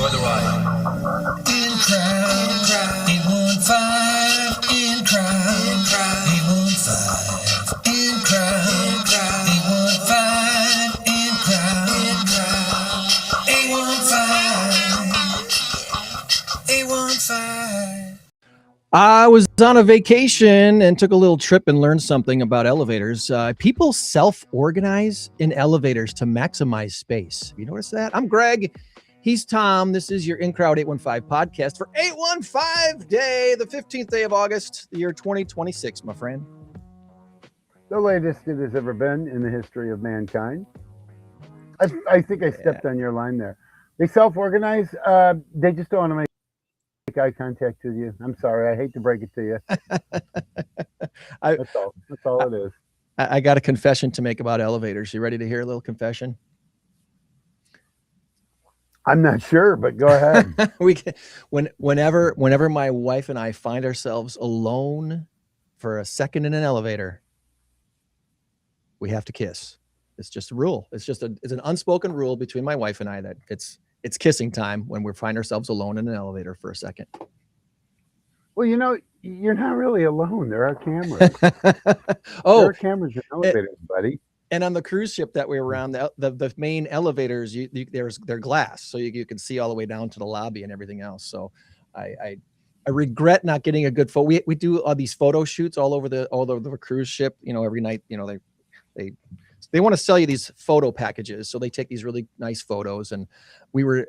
Enjoy the ride. In crowd, 815, in crowd, 815, in crowd, 815, in crowd, 815, 815. I was on a vacation and took a little trip and learned something about elevators. People self-organize in elevators to maximize space. Have you noticed that? I'm Greg. He's Tom. This is your In Crowd 815 podcast for 815 day, the 15th day of August, the year 2026, my friend. The latest it has ever been in the history of mankind. I think I stepped on your line there. They self-organize. They just don't want to make eye contact with you. I'm sorry. I hate to break it to you. That's all it is. I got a confession to make about elevators. You ready to hear a little confession? I'm not sure, but go ahead. Whenever my wife and I find ourselves alone for a second in an elevator, we have to kiss. It's just a rule. It's an unspoken rule between my wife and I that it's kissing time when we find ourselves alone in an elevator for a second. Well, you know, you're not really alone. There are cameras. Oh, there are cameras in elevators, buddy. And on the cruise ship that we were on, the main elevators, they're glass, so you can see all the way down to the lobby and everything else. So I regret not getting a good photo. We do all these photo shoots all over the cruise ship. You know, every night, you know, they want to sell you these photo packages, so they take these really nice photos. And we were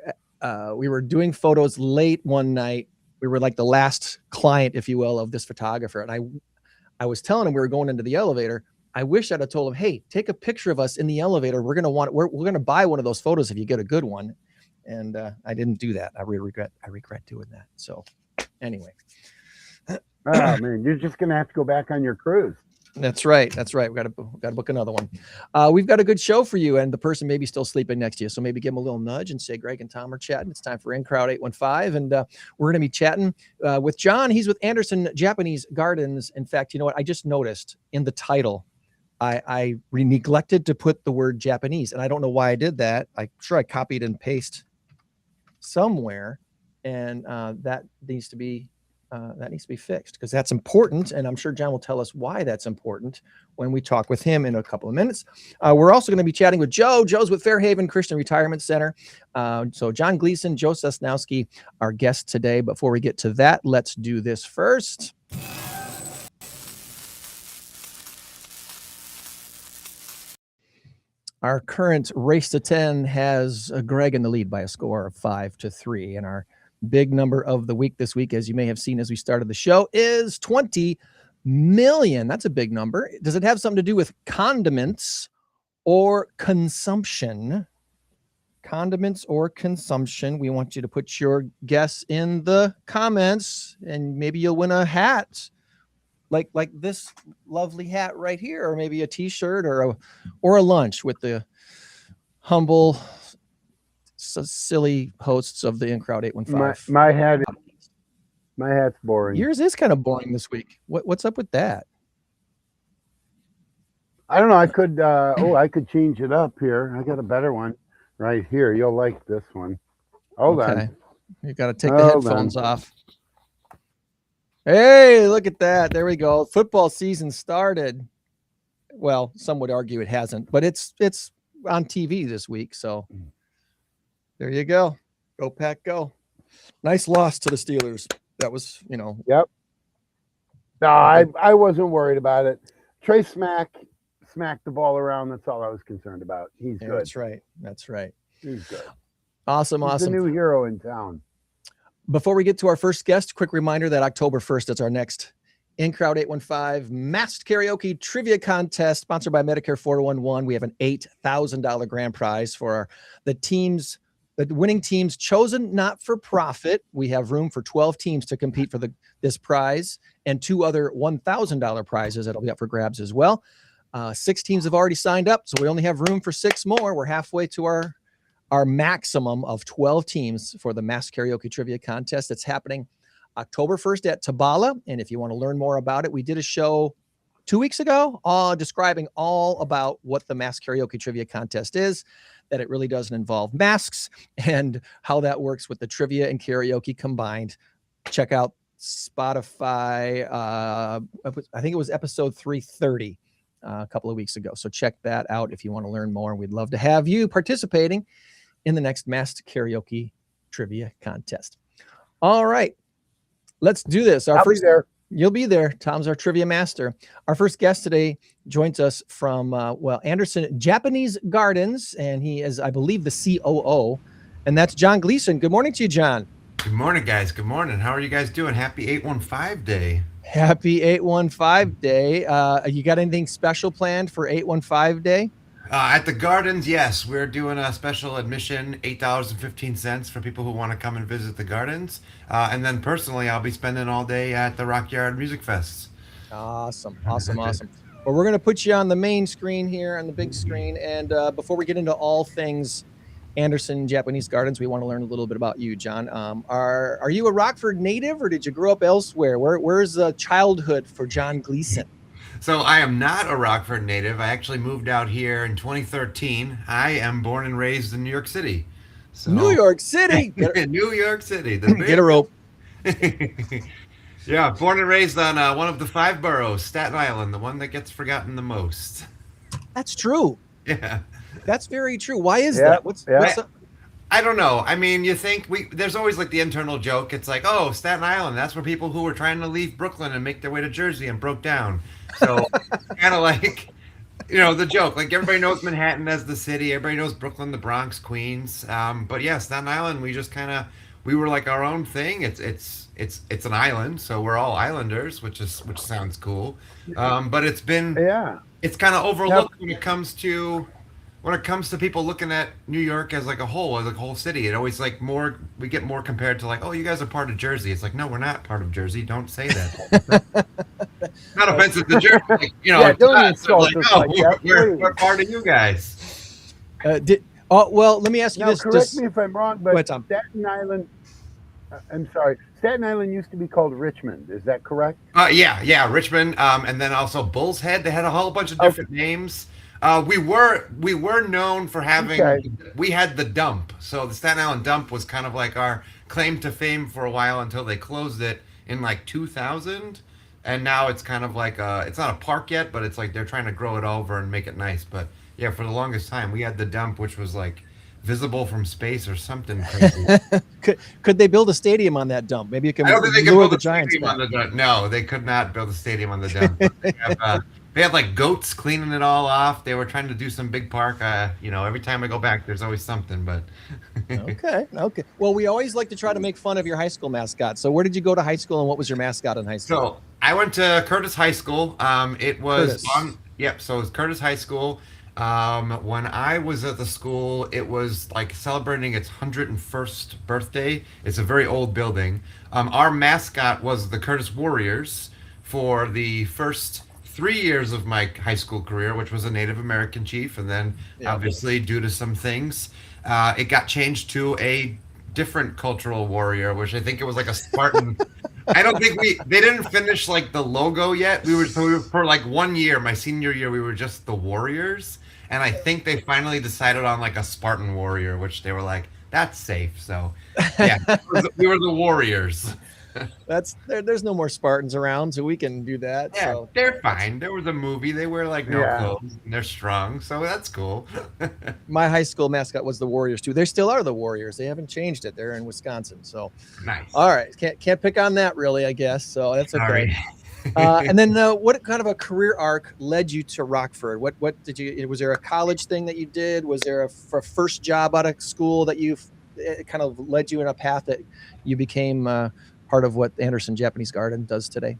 doing photos late one night. We were like the last client, if you will, of this photographer. And I was telling him we were going into the elevator. I wish I'd have told him, hey, take a picture of us in the elevator. We're gonna buy one of those photos if you get a good one. And I didn't do that. I regret doing that. So anyway. Oh man, you're just gonna have to go back on your cruise. That's right. We got to book another one. We've got a good show for you, and the person may be still sleeping next to you. So maybe give them a little nudge and say, Greg and Tom are chatting. It's time for In Crowd 815. And we're going to be chatting with John. He's with Anderson Japanese Gardens. In fact, you know what? I just noticed in the title, I neglected to put the word Japanese, and I don't know why I did that. I'm sure I copied and pasted somewhere, and that needs to be fixed because that's important. And I'm sure John will tell us why that's important when we talk with him in a couple of minutes. We're also going to be chatting with Joe. Joe's with Fairhaven Christian Retirement Center. So John Gleason, Joe Sosnowski, our guests today. Before we get to that, let's do this first. Our current race to 10 has Greg in the lead by a score of 5-3. And our big number of the week this week, as you may have seen as we started the show, is 20 million. That's a big number. Does it have something to do with condiments or consumption? Condiments or consumption? We want you to put your guess in the comments, and maybe you'll win a hat like this lovely hat right here, or maybe a t-shirt or a lunch with the humble, silly hosts of the In Crowd 815. My hat's boring. Yours is kind of boring this week. What's up with that? I don't know. I could change it up here. I got a better one right here. You'll like this one. Hold on. You got to take the headphones off. Hey, look at that. There we go. Football season started. Well, some would argue it hasn't, but it's on TV this week. So there you go. Go Pack, go. Nice loss to the Steelers. That was, you know. Yep. No, I wasn't worried about it. Trey smacked the ball around. That's all I was concerned about. He's good. That's right. He's good. Awesome. He's the new hero in town. Before we get to our first guest, quick reminder that October 1st is our next In Crowd 815 Masked Karaoke Trivia Contest sponsored by Medicare 411. We have an $8,000 grand prize for the winning teams chosen not for profit. We have room for 12 teams to compete for this prize and 2 other $1,000 prizes that'll be up for grabs as well. 6 teams have already signed up, so we only have room for 6 more. We're halfway to our maximum of 12 teams for the Masked Karaoke Trivia Contest. That's happening October 1st at Tabala. And if you want to learn more about it, we did a show 2 weeks ago, describing all about what the Mask Karaoke Trivia Contest is, that it really doesn't involve masks, and how that works with the trivia and karaoke combined. Check out Spotify. I think it was episode 330 a couple of weeks ago. So check that out if you want to learn more. We'd love to have you participating in the next Masked Karaoke Trivia Contest. All right, let's do this. I'll be there. You'll be there. Tom's our trivia master. Our first guest today joins us from, Anderson Japanese Gardens, and he is, I believe, the COO, and that's John Gleason. Good morning to you, John. Good morning, guys. Good morning. How are you guys doing? Happy 815 Day. Happy 815 Day. You got anything special planned for 815 Day? At the Gardens, yes. We're doing a special admission, $8.15 for people who want to come and visit the Gardens. And then personally, I'll be spending all day at the Rock Yard Music Fest. Awesome. Well, we're going to put you on the main screen here, on the big screen. And before we get into all things Anderson Japanese Gardens, we want to learn a little bit about you, John. Are you a Rockford native, or did you grow up elsewhere? Where's childhood for John Gleason? So I am not a Rockford native. I actually moved out here in 2013. I am born and raised in New York City. So, New York City. New York City. Get a rope. Yeah, born and raised on one of the 5 boroughs, Staten Island, the one that gets forgotten the most. That's true. Yeah. That's very true. Why is that? What's up? I don't know. I mean, you think there's always like the internal joke. It's like, oh, Staten Island, that's where people who were trying to leave Brooklyn and make their way to Jersey and broke down. So kind of like, the joke. Like everybody knows Manhattan as the city. Everybody knows Brooklyn, the Bronx, Queens. But yeah, Staten Island, we were like our own thing. It's an island, so we're all islanders, which sounds cool. But it's kind of overlooked when it comes to people looking at New York as like a whole city. It always we get more compared to like, oh, you guys are part of Jersey. It's like, no, we're not part of Jersey. Don't say that. Not offensive to Jersey. Like, don't insult us like that. We're part of you guys. Well, let me ask you now, this. Correct me if I'm wrong, but Wait, Tom. Staten Island. I'm sorry. Staten Island used to be called Richmond. Is that correct? Yeah, Richmond. And then also Bull's Head. They had a whole bunch of different names. We were known for having we had the dump. So the Staten Island dump was kind of like our claim to fame for a while until they closed it in like 2000. And now it's kind of like it's not a park yet, but it's like they're trying to grow it over and make it nice. But yeah, for the longest time we had the dump, which was like visible from space or something crazy. Could they build a stadium on that dump? Maybe you can. I don't think they could build the a Giants stadium on the dump. No, they could not build a stadium on the dump. They had like goats cleaning it all off. They were trying to do some big park. Every time I go back, there's always something. But okay. Well, we always like to try to make fun of your high school mascot. So where did you go to high school, and what was your mascot in high school? So I went to Curtis High School. It was Curtis. So it was Curtis High School. When I was at the school, it was like celebrating its 101st birthday. It's a very old building. Our mascot was the Curtis Warriors for the first 3 years of my high school career, which was a Native American chief. And then obviously due to some things, it got changed to a different cultural warrior, which I think it was like a Spartan. I don't think they didn't finish like the logo yet. We were for like 1 year, my senior year, we were just the Warriors. And I think they finally decided on like a Spartan warrior, which they were like, that's safe. So yeah, we were the Warriors. There's no more Spartans around, so we can do that. Yeah, so. They're fine. There was a movie. They wear like no clothes, and they're strong, so that's cool. My high school mascot was the Warriors too. They still are the Warriors. They haven't changed it. They're in Wisconsin. So nice. All right, can't pick on that really, I guess. So that's okay. Sorry. And then what kind of a career arc led you to Rockford? What did you? Was there a college thing that you did? Was there a first job out of school that it kind of led you in a path that you became part of what Anderson Japanese Garden does today?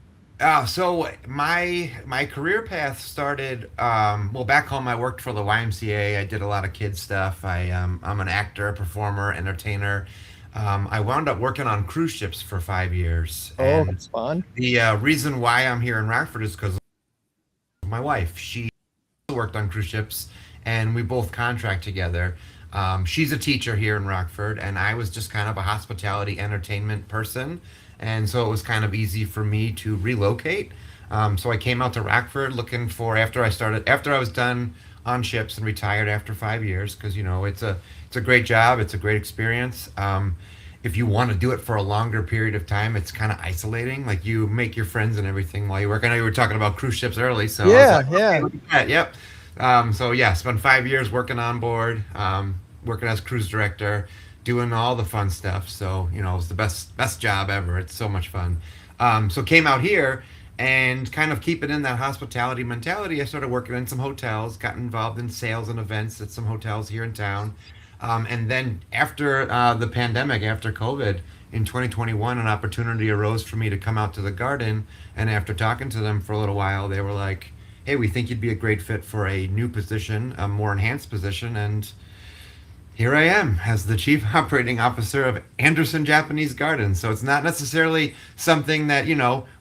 So my career path started, back home I worked for the YMCA. I did a lot of kids stuff. I'm an actor, performer, entertainer. I wound up working on cruise ships for 5 years. Oh, that's fun. The reason why I'm here in Rockford is because of my wife. She worked on cruise ships, and we both contract together. She's a teacher here in Rockford, and I was just kind of a hospitality entertainment person. And so it was kind of easy for me to relocate. So I came out to Rockford looking for after I was done on ships and retired after 5 years, because it's a great job, it's a great experience. If you want to do it for a longer period of time, it's kind of isolating. Like, you make your friends and everything while you work. I know you were talking about cruise ships early, so I was Yeah, like, okay, yeah. look at that. Yep. So yeah, spent 5 years working on board, working as cruise director, doing all the fun stuff. So it was the best job ever. It's so much fun. So came out here and kind of keeping in that hospitality mentality. I started working in some hotels, got involved in sales and events at some hotels here in town. And then after the pandemic, after COVID in 2021, an opportunity arose for me to come out to the garden. And after talking to them for a little while, they were like, "Hey, we think you'd be a great fit for a new position, a more enhanced position." And here I am as the chief operating officer of Anderson Japanese Gardens. So it's not necessarily something that,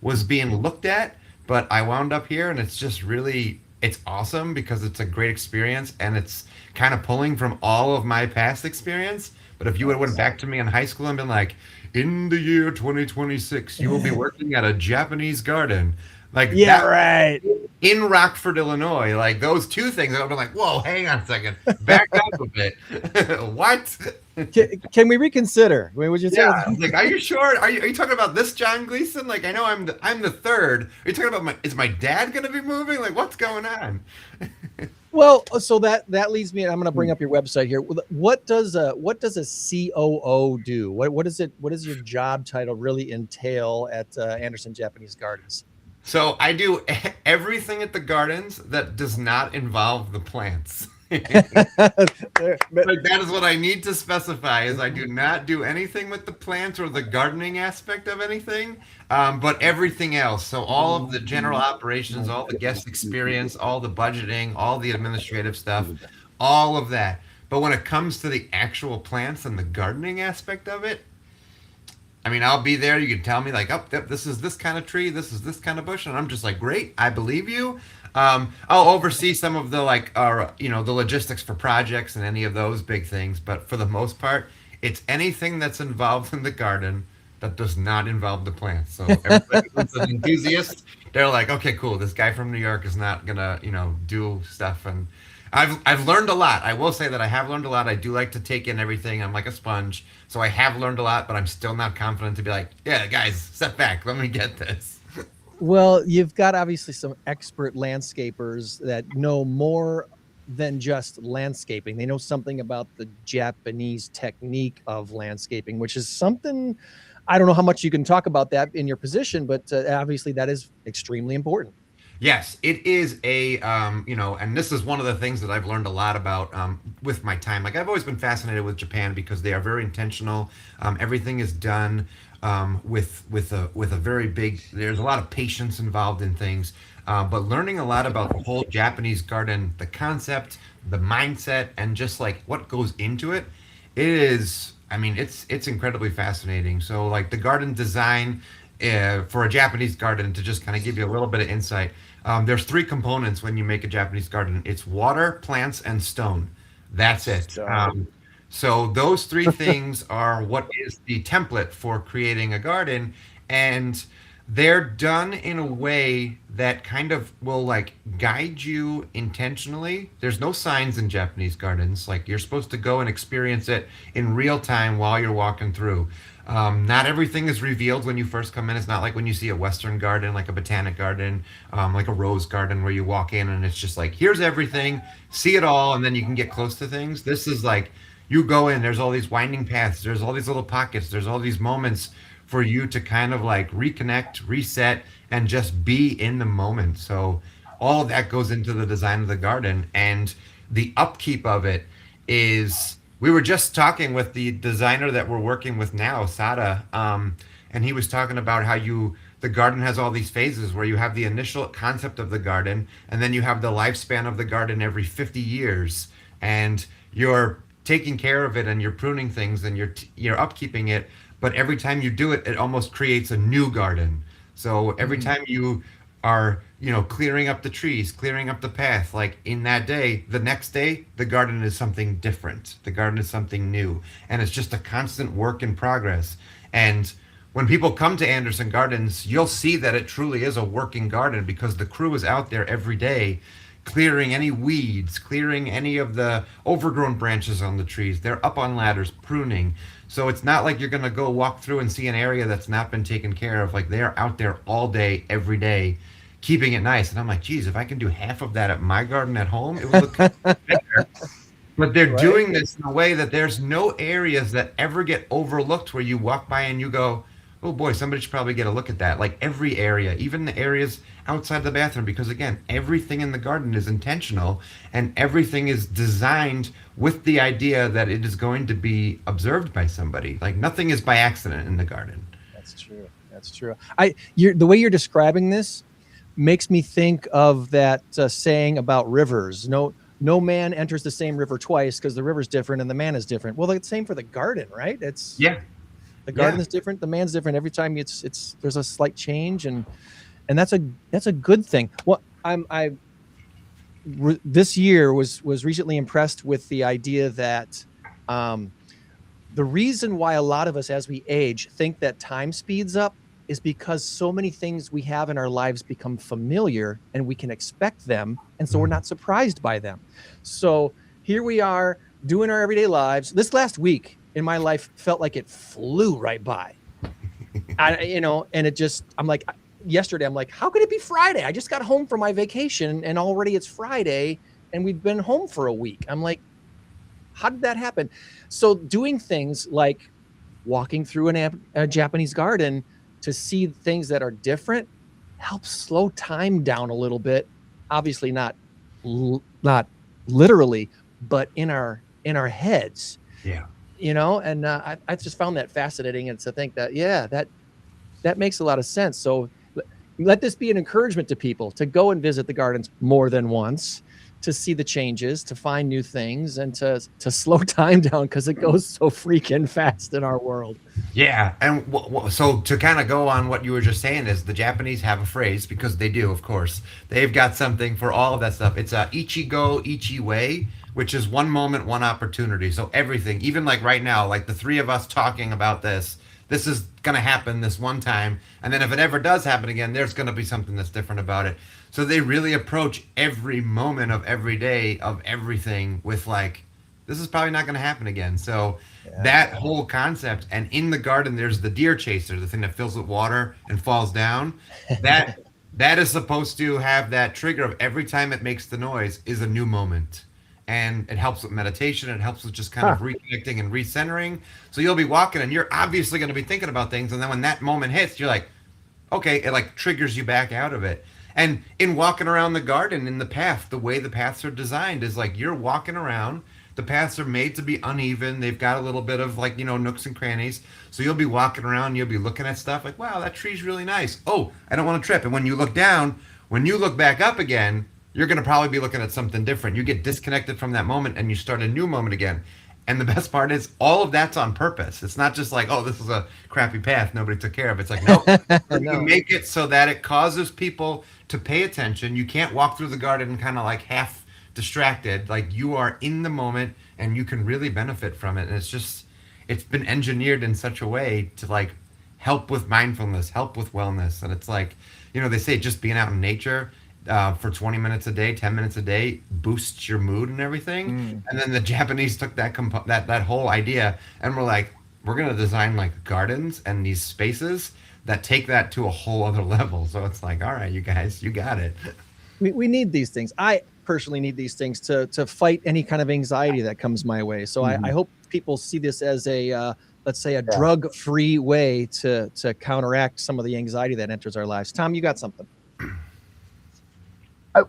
was being looked at, but I wound up here, and it's just really, it's awesome because it's a great experience, and it's kind of pulling from all of my past experience. But if you would have went back to me in high school and been like, "In the year 2026, you will be working at a Japanese garden," like Yeah, that, right. in Rockford, Illinois, like those two things, I've been like, "Whoa, hang on a second, back up a bit." What? Can we reconsider? I mean, would you say? Yeah, I was like, are you sure? Are you talking about this John Gleason? Like, I know I'm the third. Are you talking about is my dad going to be moving? Like, what's going on? Well, so that leads me. I'm going to bring up your website here. What does a COO do? What is it? What does your job title really entail at Anderson Japanese Gardens? So I do everything at the gardens that does not involve the plants. Like, that is what I need to specify, is I do not do anything with the plants or the gardening aspect of anything, but everything else. So all of the general operations, all the guest experience, all the budgeting, all the administrative stuff, all of that. But when it comes to the actual plants and the gardening aspect of it, I mean, I'll be there. You can tell me like, "Oh, yep, this is this kind of tree, this is this kind of bush," and I'm just like, "Great, I believe you." I'll oversee some of the the logistics for projects and any of those big things, but for the most part, it's anything that's involved in the garden that does not involve the plants. So everybody who's an enthusiast, they're like, "Okay, cool. This guy from New York is not gonna do stuff." And I've learned a lot. I will say that I have learned a lot. I do like to take in everything. I'm like a sponge. So I have learned a lot, but I'm still not confident to be like, "Yeah, guys, step back. Let me get this." Well, you've got obviously some expert landscapers that know more than just landscaping. They know something about the Japanese technique of landscaping, which is something, I don't know how much you can talk about that in your position, but obviously that is extremely important. Yes, it is and this is one of the things that I've learned a lot about with my time. Like, I've always been fascinated with Japan because they are very intentional. Everything is done with a very big. There's a lot of patience involved in things, but learning a lot about the whole Japanese garden, the concept, the mindset, and just like what goes into it, it is. I mean, it's incredibly fascinating. So, like, the garden design. For a Japanese garden, to just kind of give you a little bit of insight, there's three components when you make a Japanese garden. It's water, plants, and stone. That's it. So those three things are what is the template for creating a garden, and they're done in a way that kind of will like guide you intentionally. There's no signs in Japanese gardens. Like, you're supposed to go and experience it in real time while you're walking through. Not everything is revealed when you first come in. It's not like when you see a Western garden, like a botanic garden, like a rose garden, where you walk in and it's just like, here's everything, see it all, and then you can get close to things. This is like, you go in, there's all these winding paths, there's all these little pockets, there's all these moments for you to kind of like reconnect, reset, and just be in the moment. So all of that goes into the design of the garden, and the upkeep of it is. We were just talking with the designer that we're working with now, Sada, and he was talking about how the garden has all these phases where you have the initial concept of the garden, and then you have the lifespan of the garden every 50 years, and you're taking care of it, and you're pruning things, and you're upkeeping it. But every time you do it, it almost creates a new garden. So every time you are clearing up the trees, clearing up the path, like in that day, the next day the garden is something different, the garden is something new, and it's just a constant work in progress. And when people come to Anderson Gardens, you'll see that it truly is a working garden because the crew is out there every day clearing any weeds, clearing any of the overgrown branches on the trees. They're up on ladders pruning. So it's not like you're going to go walk through and see an area that's not been taken care of. Like they're out there all day, every day, keeping it nice. And I'm like, geez, if I can do half of that at my garden at home, it would look better. But they're doing this in a way that there's no areas that ever get overlooked where you walk by and you go, oh boy, somebody should probably get a look at that. Like every area, even the areas outside the bathroom, because again, everything in the garden is intentional and everything is designed with the idea that it is going to be observed by somebody. Like nothing is by accident in the garden. That's true. That's true. The way you're describing this makes me think of that saying about rivers. No man enters the same river twice because the river's different and the man is different. Well, it's the same for the garden, right? The garden is different. The man's different. Every time there's a slight change, and that's a good thing. Well, this year was recently impressed with the idea that the reason why a lot of us as we age think that time speeds up is because so many things we have in our lives become familiar and we can expect them. And so we're not surprised by them. So here we are doing our everyday lives. This last week in my life felt like it flew right by. And it just, yesterday, I'm like, how could it be Friday? I just got home from my vacation and already it's Friday and we've been home for a week. I'm like, how did that happen? So doing things like walking through a Japanese garden to see things that are different helps slow time down a little bit. Obviously not literally, but in our heads. Yeah. And I just found that fascinating, and to think that that makes a lot of sense. So let this be an encouragement to people to go and visit the gardens more than once, to see the changes, to find new things, and to slow time down because it goes so freaking fast in our world. Yeah, and so to kind of go on what you were just saying is the Japanese have a phrase, because they do, of course. They've got something for all of that stuff. It's ichigo, ichiway, which is one moment, one opportunity. So everything, even like right now, like the three of us talking about this is going to happen this one time. And then if it ever does happen again, there's going to be something that's different about it. So they really approach every moment of every day of everything with like, this is probably not going to happen again. So that whole concept, and in the garden, there's the deer chaser, the thing that fills with water and falls down. That is supposed to have that trigger of every time it makes the noise is a new moment. And it helps with meditation. It helps with just kind of reconnecting and recentering. So you'll be walking and you're obviously going to be thinking about things. And then when that moment hits, you're like, okay, it like triggers you back out of it. And in walking around the garden, in the path, the way the paths are designed is like you're walking around. The paths are made to be uneven. They've got a little bit of like, nooks and crannies. So you'll be walking around, you'll be looking at stuff like, wow, that tree's really nice. Oh, I don't want to trip. And when you look down, when you look back up again, you're going to probably be looking at something different. You get disconnected from that moment and you start a new moment again. And the best part is all of that's on purpose. It's not just like, oh, this is a crappy path nobody took care of. It's like, no, you make it so that it causes people to pay attention. You can't walk through the garden kind of like half distracted. Like you are in the moment and you can really benefit from it. And it's been engineered in such a way to like help with mindfulness, help with wellness. And it's like, they say just being out in nature for 20 minutes a day, 10 minutes a day boosts your mood and everything. And then the Japanese took that whole idea and were like, we're going to design like gardens and these spaces that take that to a whole other level. So it's like, all right, you guys, you got it. We need these things. I personally need these things to fight any kind of anxiety that comes my way. So I hope people see this as a let's say a drug-free way to counteract some of the anxiety that enters our lives. Tom, you got something?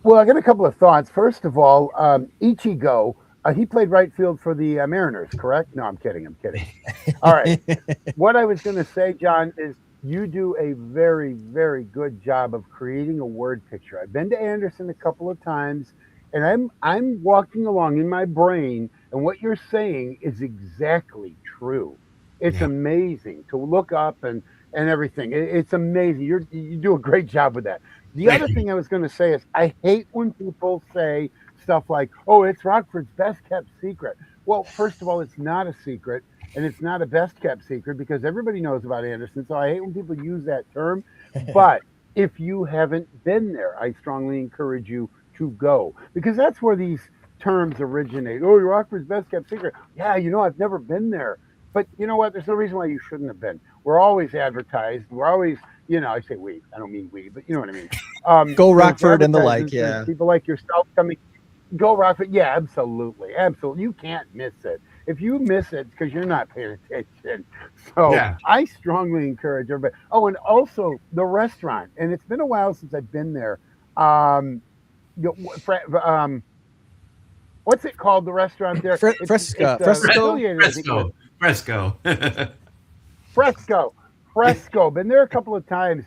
Well, I got a couple of thoughts. First of all, Ichigo, he played right field for the Mariners, correct? No, I'm kidding. All right. What I was going to say, John, is you do a very, very good job of creating a word picture. I've been to Anderson a couple of times, and I'm walking along in my brain, and what you're saying is exactly true. It's amazing to look up and everything. It's amazing. You do a great job with that. The other thing I was going to say is I hate when people say stuff like, oh, it's Rockford's best kept secret. Well, first of all, it's not a secret. and it's not a best kept secret because everybody knows about Anderson. So I hate when people use that term. But if you haven't been there, I strongly encourage you to go because that's where these terms originate. Oh, Rockford's best kept secret. Yeah, I've never been there. But you know what? There's no reason why you shouldn't have been. We're always advertised. We're always, I say we. I don't mean we, but you know what I mean. Go Rockford and the like. Yeah. People like yourself coming. Go Rockford. Yeah, absolutely. Absolutely. You can't miss it. If you miss it, because you're not paying attention. So yeah. I strongly encourage everybody. Oh, and also the restaurant. And it's been a while since I've been there. What's it called? The restaurant there? Fresco. Been there a couple of times.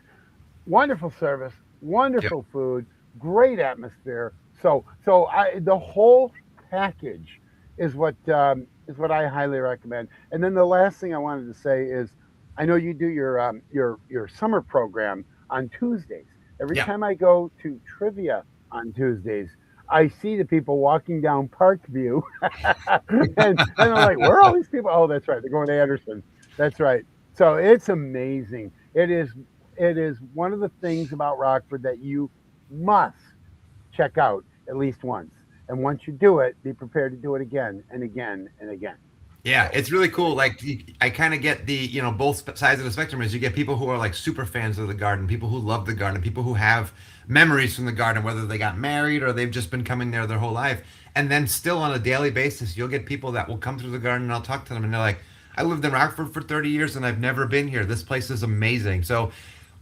Wonderful service, wonderful food, great atmosphere. So the whole package is what I highly recommend. And then the last thing I wanted to say is, I know you do your summer program on Tuesdays. Every time I go to trivia on Tuesdays, I see the people walking down Parkview, and I'm like, where are all these people? Oh, that's right, they're going to Anderson. That's right. So it's amazing. It is one of the things about Rockford that you must check out at least once. And once you do it, be prepared to do it again and again and again. Yeah, it's really cool. Like, I kind of get the, both sides of the spectrum is you get people who are like super fans of the garden, people who love the garden, people who have memories from the garden, whether they got married or they've just been coming there their whole life. And then still on a daily basis, you'll get people that will come through the garden and I'll talk to them and they're like, I lived in Rockford for 30 years and I've never been here. This place is amazing. So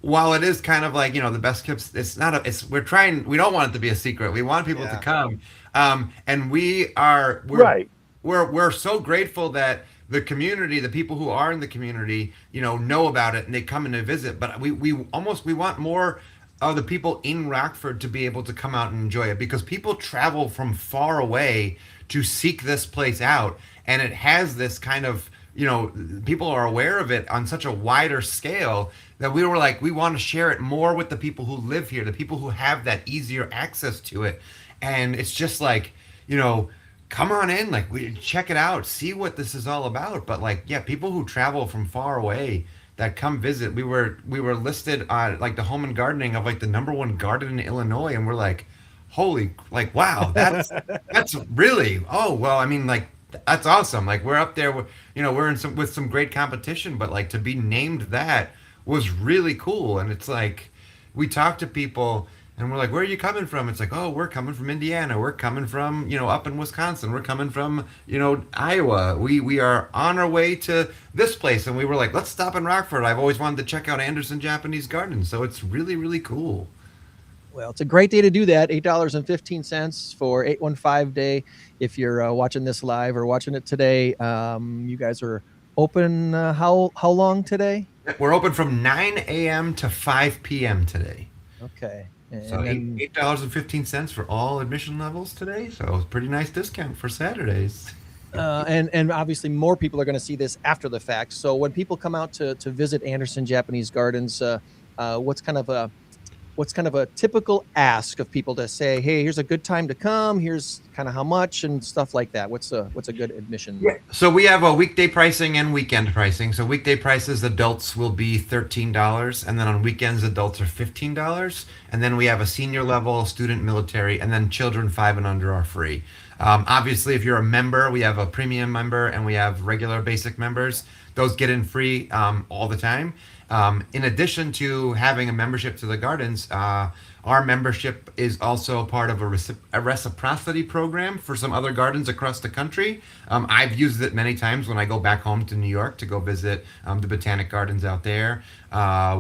while it is kind of like, the best kept, we don't want it to be a secret. We want people to come. And we're so grateful that the community, the people who are in the community, know about it and they come and they visit. But we want more of the people in Rockford to be able to come out and enjoy it because people travel from far away to seek this place out. And it has this kind of, people are aware of it on such a wider scale that we were like, we want to share it more with the people who live here, the people who have that easier access to it. And it's just like, come on in, like we check it out, see what this is all about. But like, people who travel from far away that come visit, we were listed on like the Home and Gardening of like the #1 garden in Illinois, and we're like, holy, like wow, that's really, oh well, I mean, like that's awesome. Like we're up there, we're in with some great competition, but like to be named that was really cool. And it's like we talk to people and we're like, where are you coming from? It's like, oh, we're coming from Indiana. We're coming from, up in Wisconsin. We're coming from, Iowa. We are on our way to this place. And we were like, let's stop in Rockford. I've always wanted to check out Anderson Japanese Gardens. So it's really, really cool. Well, it's a great day to do that. $8.15 for 815 day. If you're watching this live or watching it today, you guys are open how long today? We're open from 9 a.m. to 5 p.m. today. Okay. So $8.15 for all admission levels today. So it's a pretty nice discount for Saturdays. And obviously more people are going to see this after the fact. So when people come out to visit Anderson Japanese Gardens, what's kind of a typical ask of people to say, hey, here's a good time to come, here's kind of how much and stuff like that? What's a good admission? Yeah. So we have a weekday pricing and weekend pricing. So weekday prices, adults will be $13, and then on weekends adults are $15, and then we have a senior level, student, military, and then children 5 and under are free. Obviously, if you're a member, we have a premium member and we have regular basic members. Those get in free all the time. In addition to having a membership to the gardens, our membership is also part of a reciprocity program for some other gardens across the country. I've used it many times when I go back home to New York to go visit the botanic gardens out there.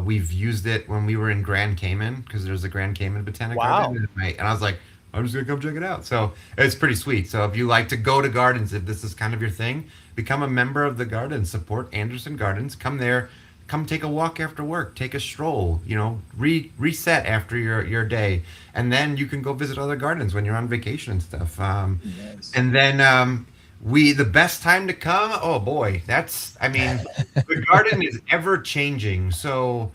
We've used it when we were in Grand Cayman because there's a Grand Cayman botanic garden. And I was like, I'm just going to come check it out. So it's pretty sweet. So if you like to go to gardens, if this is kind of your thing, become a member of the garden, support Anderson Gardens, come there. Come take a walk after work, take a stroll, reset after your day. And then you can go visit other gardens when you're on vacation and stuff. Nice. And then the best time to come, oh boy, the garden is ever changing. So,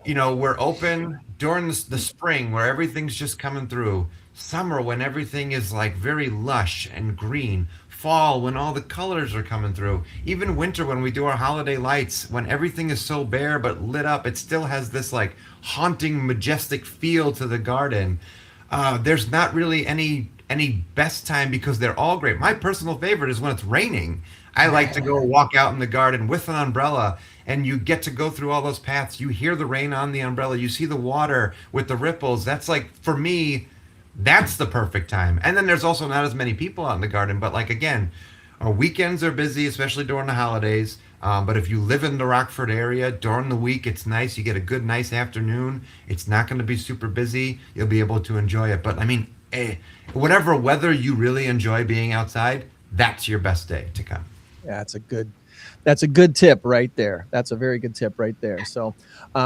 we're open during the spring where everything's just coming through. Summer when everything is like very lush and green. fall when all the colors are coming through. Even winter when we do our holiday lights, when everything is so bare but lit up, it still has this like haunting, majestic feel to the garden. There's not really any best time because they're all great. My personal favorite is when it's raining. I like to go walk out in the garden with an umbrella, and you get to go through all those paths. You hear the rain on the umbrella. You see the water with the ripples. That's like, for me, that's the perfect time. And then there's also not as many people out in the garden. But like, again, our weekends are busy, especially during the holidays. But if you live in the Rockford area during the week, it's nice. You get a good, nice afternoon. It's not going to be super busy. You'll be able to enjoy it. But I mean, whatever weather you really enjoy being outside, that's your best day to come. Yeah, that's a good tip right there. That's a very good tip right there. So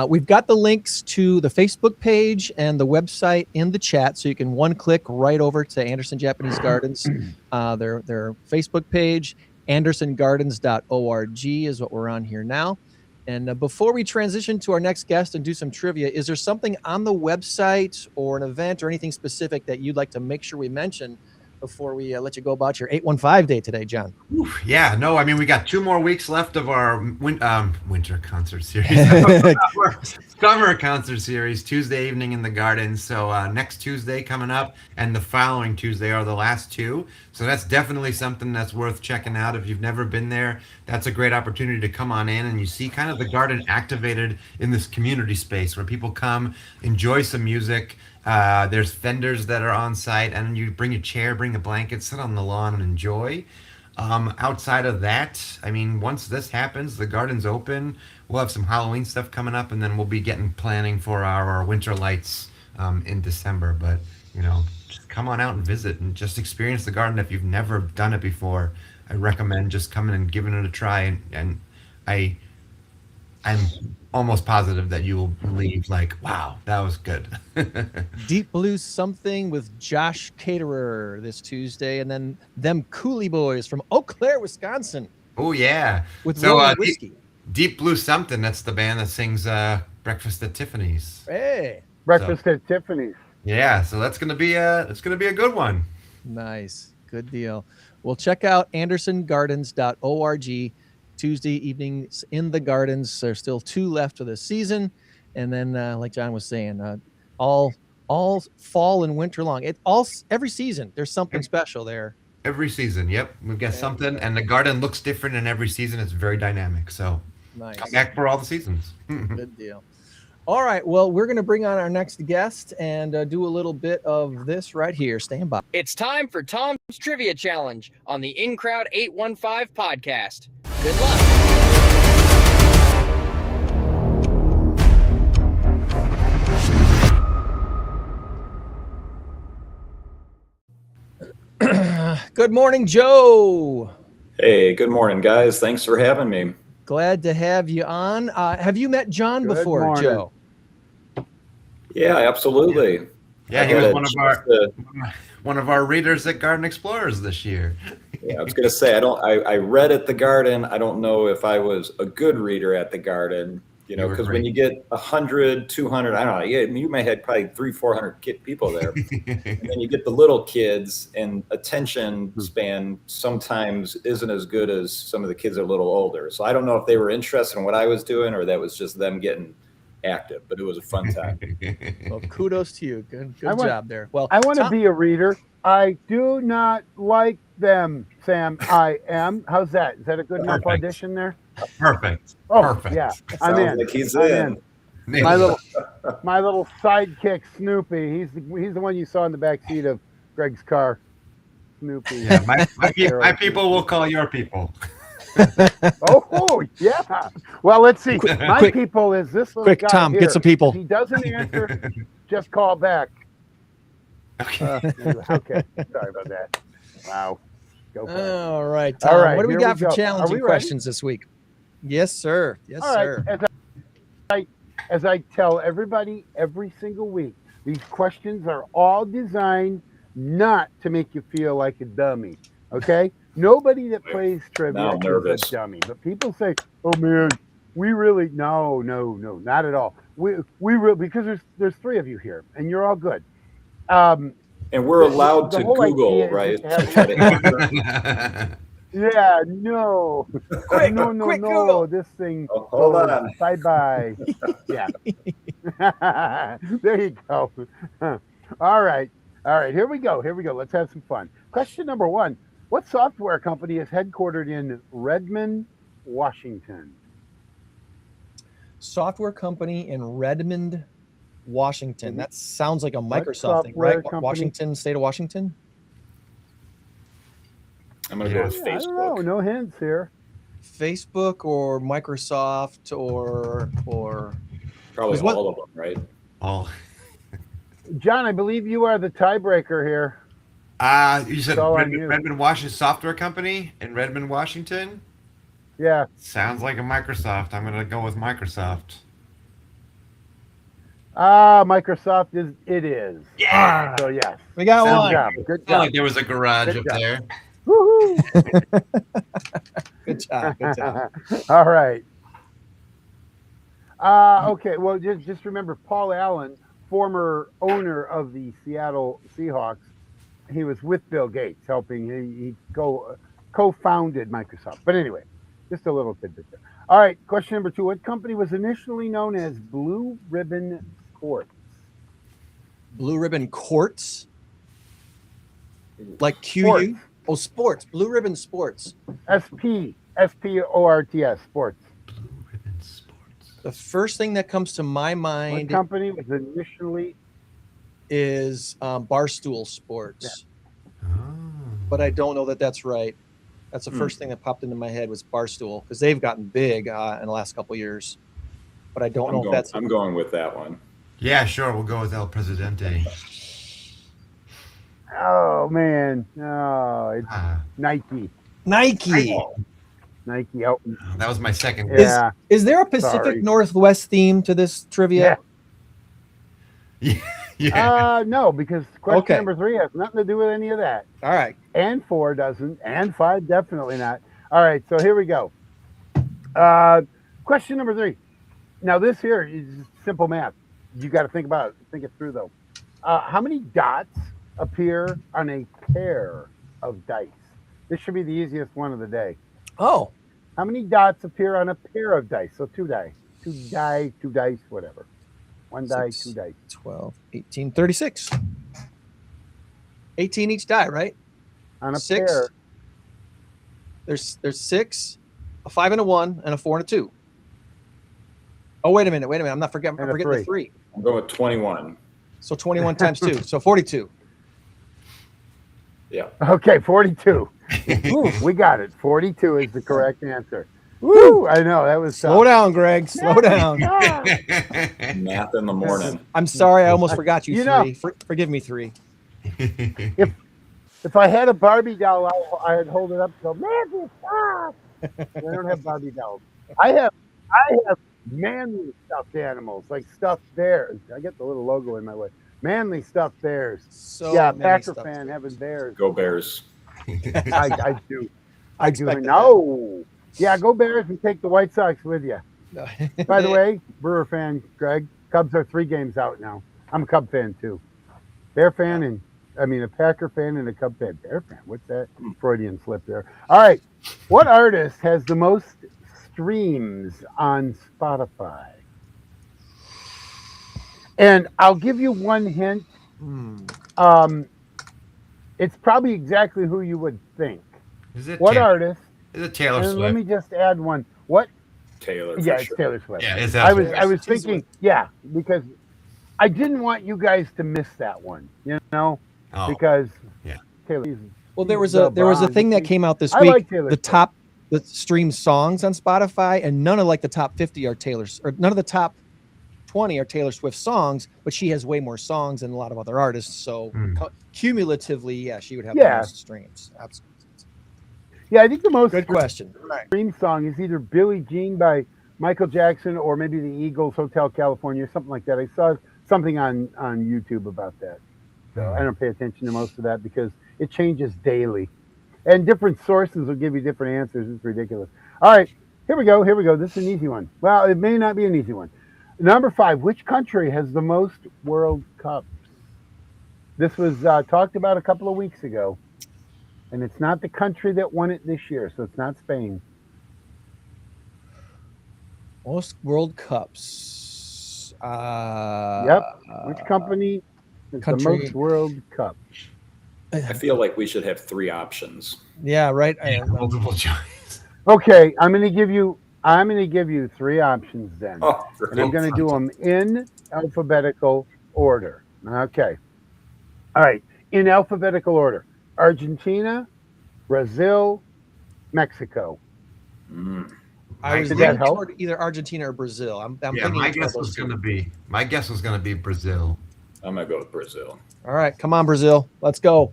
we've got the links to the Facebook page and the website in the chat, so you can one click right over to Anderson Japanese Gardens. Their Facebook page, andersongardens.org is what we're on here now. And before we transition to our next guest and do some trivia, is there something on the website or an event or anything specific that you'd like to make sure we mention before we let you go about your 815 day today, John? Oof, yeah, no, I mean, we got 2 more weeks left of our winter concert series. Summer concert series, Tuesday evening in the garden. So next Tuesday coming up and the following Tuesday are the last 2. So that's definitely something that's worth checking out. If you've never been there, that's a great opportunity to come on in and you see kind of the garden activated in this community space where people come, enjoy some music. There's vendors that are on site, and you bring a chair, bring a blanket, sit on the lawn and enjoy. Outside of that, I mean, once this happens, the garden's open. We'll have some Halloween stuff coming up, and then we'll be planning for our winter lights in December. But, you know, just come on out and visit and just experience the garden. If you've never done it before, I recommend just coming and giving it a try. And I'm almost positive that you will leave like, wow, that was good. Deep Blue Something with Josh Caterer this Tuesday, and then them Cooley Boys from Eau Claire, Wisconsin. Oh yeah, with Roman whiskey. Deep Blue Something. That's the band that sings "Breakfast at Tiffany's." Hey, Breakfast at Tiffany's. Yeah, so that's gonna be a good one. Nice, good deal. Well, check out andersongardens.org. Tuesday evenings in the gardens. There's still 2 left of the season, and then like John was saying, all fall and winter long. Every season there's something special there. Every season, yep, we've got something, and the garden looks different in every season. It's very dynamic. So nice. Come back for all the seasons. Good deal. All right, well, we're going to bring on our next guest and do a little bit of this right here. Stand by. It's time for Tom's Trivia Challenge on the In Crowd 815 podcast. Good luck. Good morning, Joe. Hey, good morning, guys. Thanks for having me. Glad to have you on. Have you met John Good before, morning. Joe? Yeah, absolutely. Yeah, he was one of our readers at Garden Explorers this year. Yeah, I was gonna say I read at the garden. I don't know if I was a good reader at the garden, you know, because when you get 100, 200, I don't know, you may have probably 300-400 people there, and then you get the little kids, and attention span sometimes isn't as good as some of the kids that are a little older. So I don't know if they were interested in what I was doing or that was just them getting active, but it was a fun time. Well, kudos to you. Good job there. Well, I want to be a reader. I do not like them, Sam. I am. How's that? Is that a good enough audition there? Perfect. Oh, Perfect. yeah. I'm in. Like he's I'm in. in. My little sidekick, Snoopy. He's the one you saw in the back seat of Greg's car. Snoopy. Yeah, my people will call your people. Oh, yeah. Well, let's see. My people is this little quick, guy Tom, here. get some people. If he doesn't answer, just call back. Okay. Sorry about that. Wow. Go for it. All right, Tom. All right, What do we here got we for go. challenging Are we ready? questions this week? Yes, sir. Yes, All sir. right. As I tell everybody every single week, these questions are all designed not to make you feel like a dummy. Okay? Nobody that plays trivia Now I'm is nervous. a dummy. But people say, "Oh man, we really no, not at all. We really, because there's 3 of you here, and you're all good. And we're allowed The to whole Google, idea is right? to have- To try to answer. Yeah, no. Quick, no, quick no. Google. This thing. Oh, hold goes on. Bye-bye. Yeah. There you go. All right. Here we go. Let's have some fun. Question number 1. What software company is headquartered in Redmond, Washington? Software company in Redmond, Washington. That sounds like a What Microsoft thing, software right? company? Washington, state of Washington. I'm going to go with I don't know. Facebook. No hints here. Facebook or Microsoft or Probably what- all of them, right? Oh. John, I believe you are the tiebreaker here. You said It's all on you. Redmond, Washington Software Company in Redmond, Washington? Yeah. Sounds like a Microsoft. I'm going to go with Microsoft. Microsoft is. Yeah. So yes. we got Good one. job. Good Sounded job. like there was a garage Good up job. there. Woohoo. Good job. Good job. All right. Okay. Well, just remember Paul Allen, former owner of the Seattle Seahawks. He was with Bill Gates helping. He co-founded Microsoft. But anyway, just a little tidbit there. All right. Question number 2. What company was initially known as Blue Ribbon Sports? Blue Ribbon Courts, like QU. Sports. Oh, sports. Blue Ribbon Sports. S-P-O-R-T-S, Sports. Blue Ribbon Sports. The first thing that comes to my What mind company was initially? is Barstool Sports, Oh. but I don't know that that's right. That's the first thing that popped into my head was Barstool because they've gotten big in the last couple of years. But I don't know if that's. I'm going with that one. Yeah, sure. We'll go with El Presidente. Oh man, no, it's Ah, Nike. Nike. Nike. Oh, that was my second. yeah. Is there a Pacific Sorry. Northwest theme to this trivia? Yeah. No, because question Okay. number 3 has nothing to do with any of that, All right. and 4 doesn't, and 5 definitely not. All right, so here we go. Question number 3. Now this here is simple math. You got to think about it. Think it through though. How many dots appear on a pair of dice? This should be the easiest one of the day. Oh, How many dots appear on a pair of dice? So 2 dice. 2 dice, whatever. 1 die, 2 dice. 12, 18, 36. 18 each die, right? On a 6. pair. There's 6, a 5 and a 1, and a 4 and a 2. Oh, wait a minute. I'm not forgetting. I'm And a forgetting the 3. 3. I'm going with 21. So 21 times 2. So 42. Yeah. Okay, 42. Ooh, We got it. 42 is the correct answer. Woo! I know that was slow tough. down, Greg. Slow down. Ah, Math in the morning. I'm sorry. I almost forgot you, You know- 3. Forgive me, 3. if I had a Barbie doll, I'd hold it up and go, Manly, stop! I don't have Barbie dolls. I have manly stuffed animals, like stuffed bears. I get the little logo in my way. Manly stuffed bears. So Yeah, many Packer stuff. fan having bears. Go Bears. I do. I I do. expected No. Yeah, go Bears and take the White Sox with you. that. By the way, Brewer fan, Greg, Cubs are 3 games out now. I'm a Cub fan too. Bear fan and a Packer fan and a Cub fan. Bear fan. What's that? Freudian slip there. All right. What artist has the most streams on Spotify? And I'll give you one hint. It's probably exactly who you would think. Is it What Taylor? artist? Is it Taylor And let Swift? me just add one. What? Taylor. for Yeah, it's sure. Taylor Swift. Yeah, it's I was Taylor thinking, yeah, because I didn't want you guys to miss that one, Oh, because yeah. Taylor. Well, there was a thing that came out this I week. like Taylor Swift. The stream songs on Spotify, and none of like the top 50 are Taylor's, or none of the top 20 are Taylor Swift songs, but she has way more songs than a lot of other artists. So cumulatively, yeah, she would have the Yeah. most streams. Absolutely. Yeah, I think the most Good question. stream song is either Billie Jean by Michael Jackson or maybe the Eagles, Hotel California, something like that. I saw something on YouTube about that. So I don't pay attention to most of that because it changes daily. And different sources will give you different answers. It's ridiculous. All right, here we go. This is an easy one. Well, it may not be an easy one. Number 5, which country has the most World Cups? This was talked about a couple of weeks ago, and it's not the country that won it this year, so it's not Spain. Most World Cups. Yep. Which company is the most World Cup? I feel like we should have 3 options. Yeah, right. Multiple choice. Okay, I'm going to give you 3 options then. Oh, and I'm going to do them in alphabetical order. Okay. All right. In alphabetical order. Argentina, Brazil, Mexico. I was Did that leaning help? toward either Argentina or Brazil. I'm Yeah, thinking my it's one of guess those was two. going to be Brazil. I'm going to go with Brazil. All right, come on, Brazil. Let's go.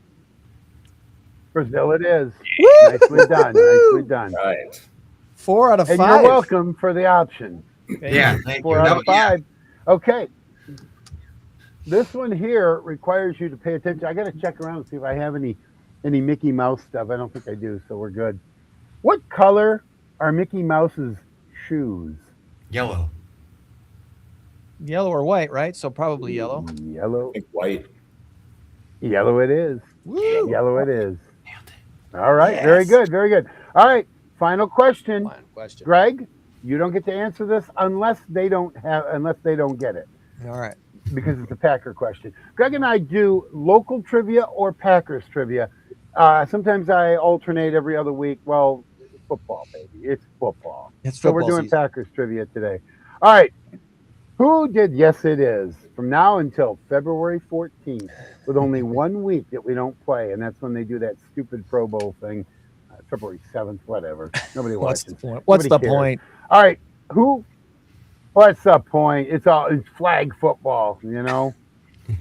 Brazil it is. Woo! Nicely done. Nicely done. Right. 4 out of 5. And you're welcome for the option. Yeah, thank 4 you. out No, of 5. Okay. This one here requires you to pay attention. I got to check around and see if I have any Mickey Mouse stuff. I don't think I do, so we're good. What color are Mickey Mouse's shoes? Yellow. Yellow or white, right? So probably yellow. Yellow. I think white. Yellow it is. Woo! Yellow it is. Nailed it. All right. Yes. Very good. Very good. All right. Final question. Fine question. Greg, you don't get to answer this unless they don't get it, All right. because it's a Packer question. Greg and I do local trivia or Packers trivia. Sometimes I alternate every other week. Well, it's football, baby. It's football. It's So football we're doing season. Packers trivia today. All right. Who did? Yes, it is. From now until February 14th, with only 1 week that we don't play, and that's when they do that stupid Pro Bowl thing. February 7th, whatever. Nobody What's the watches. point? What's the Nobody cares. point? All right. What's the point? It's flag football, you know.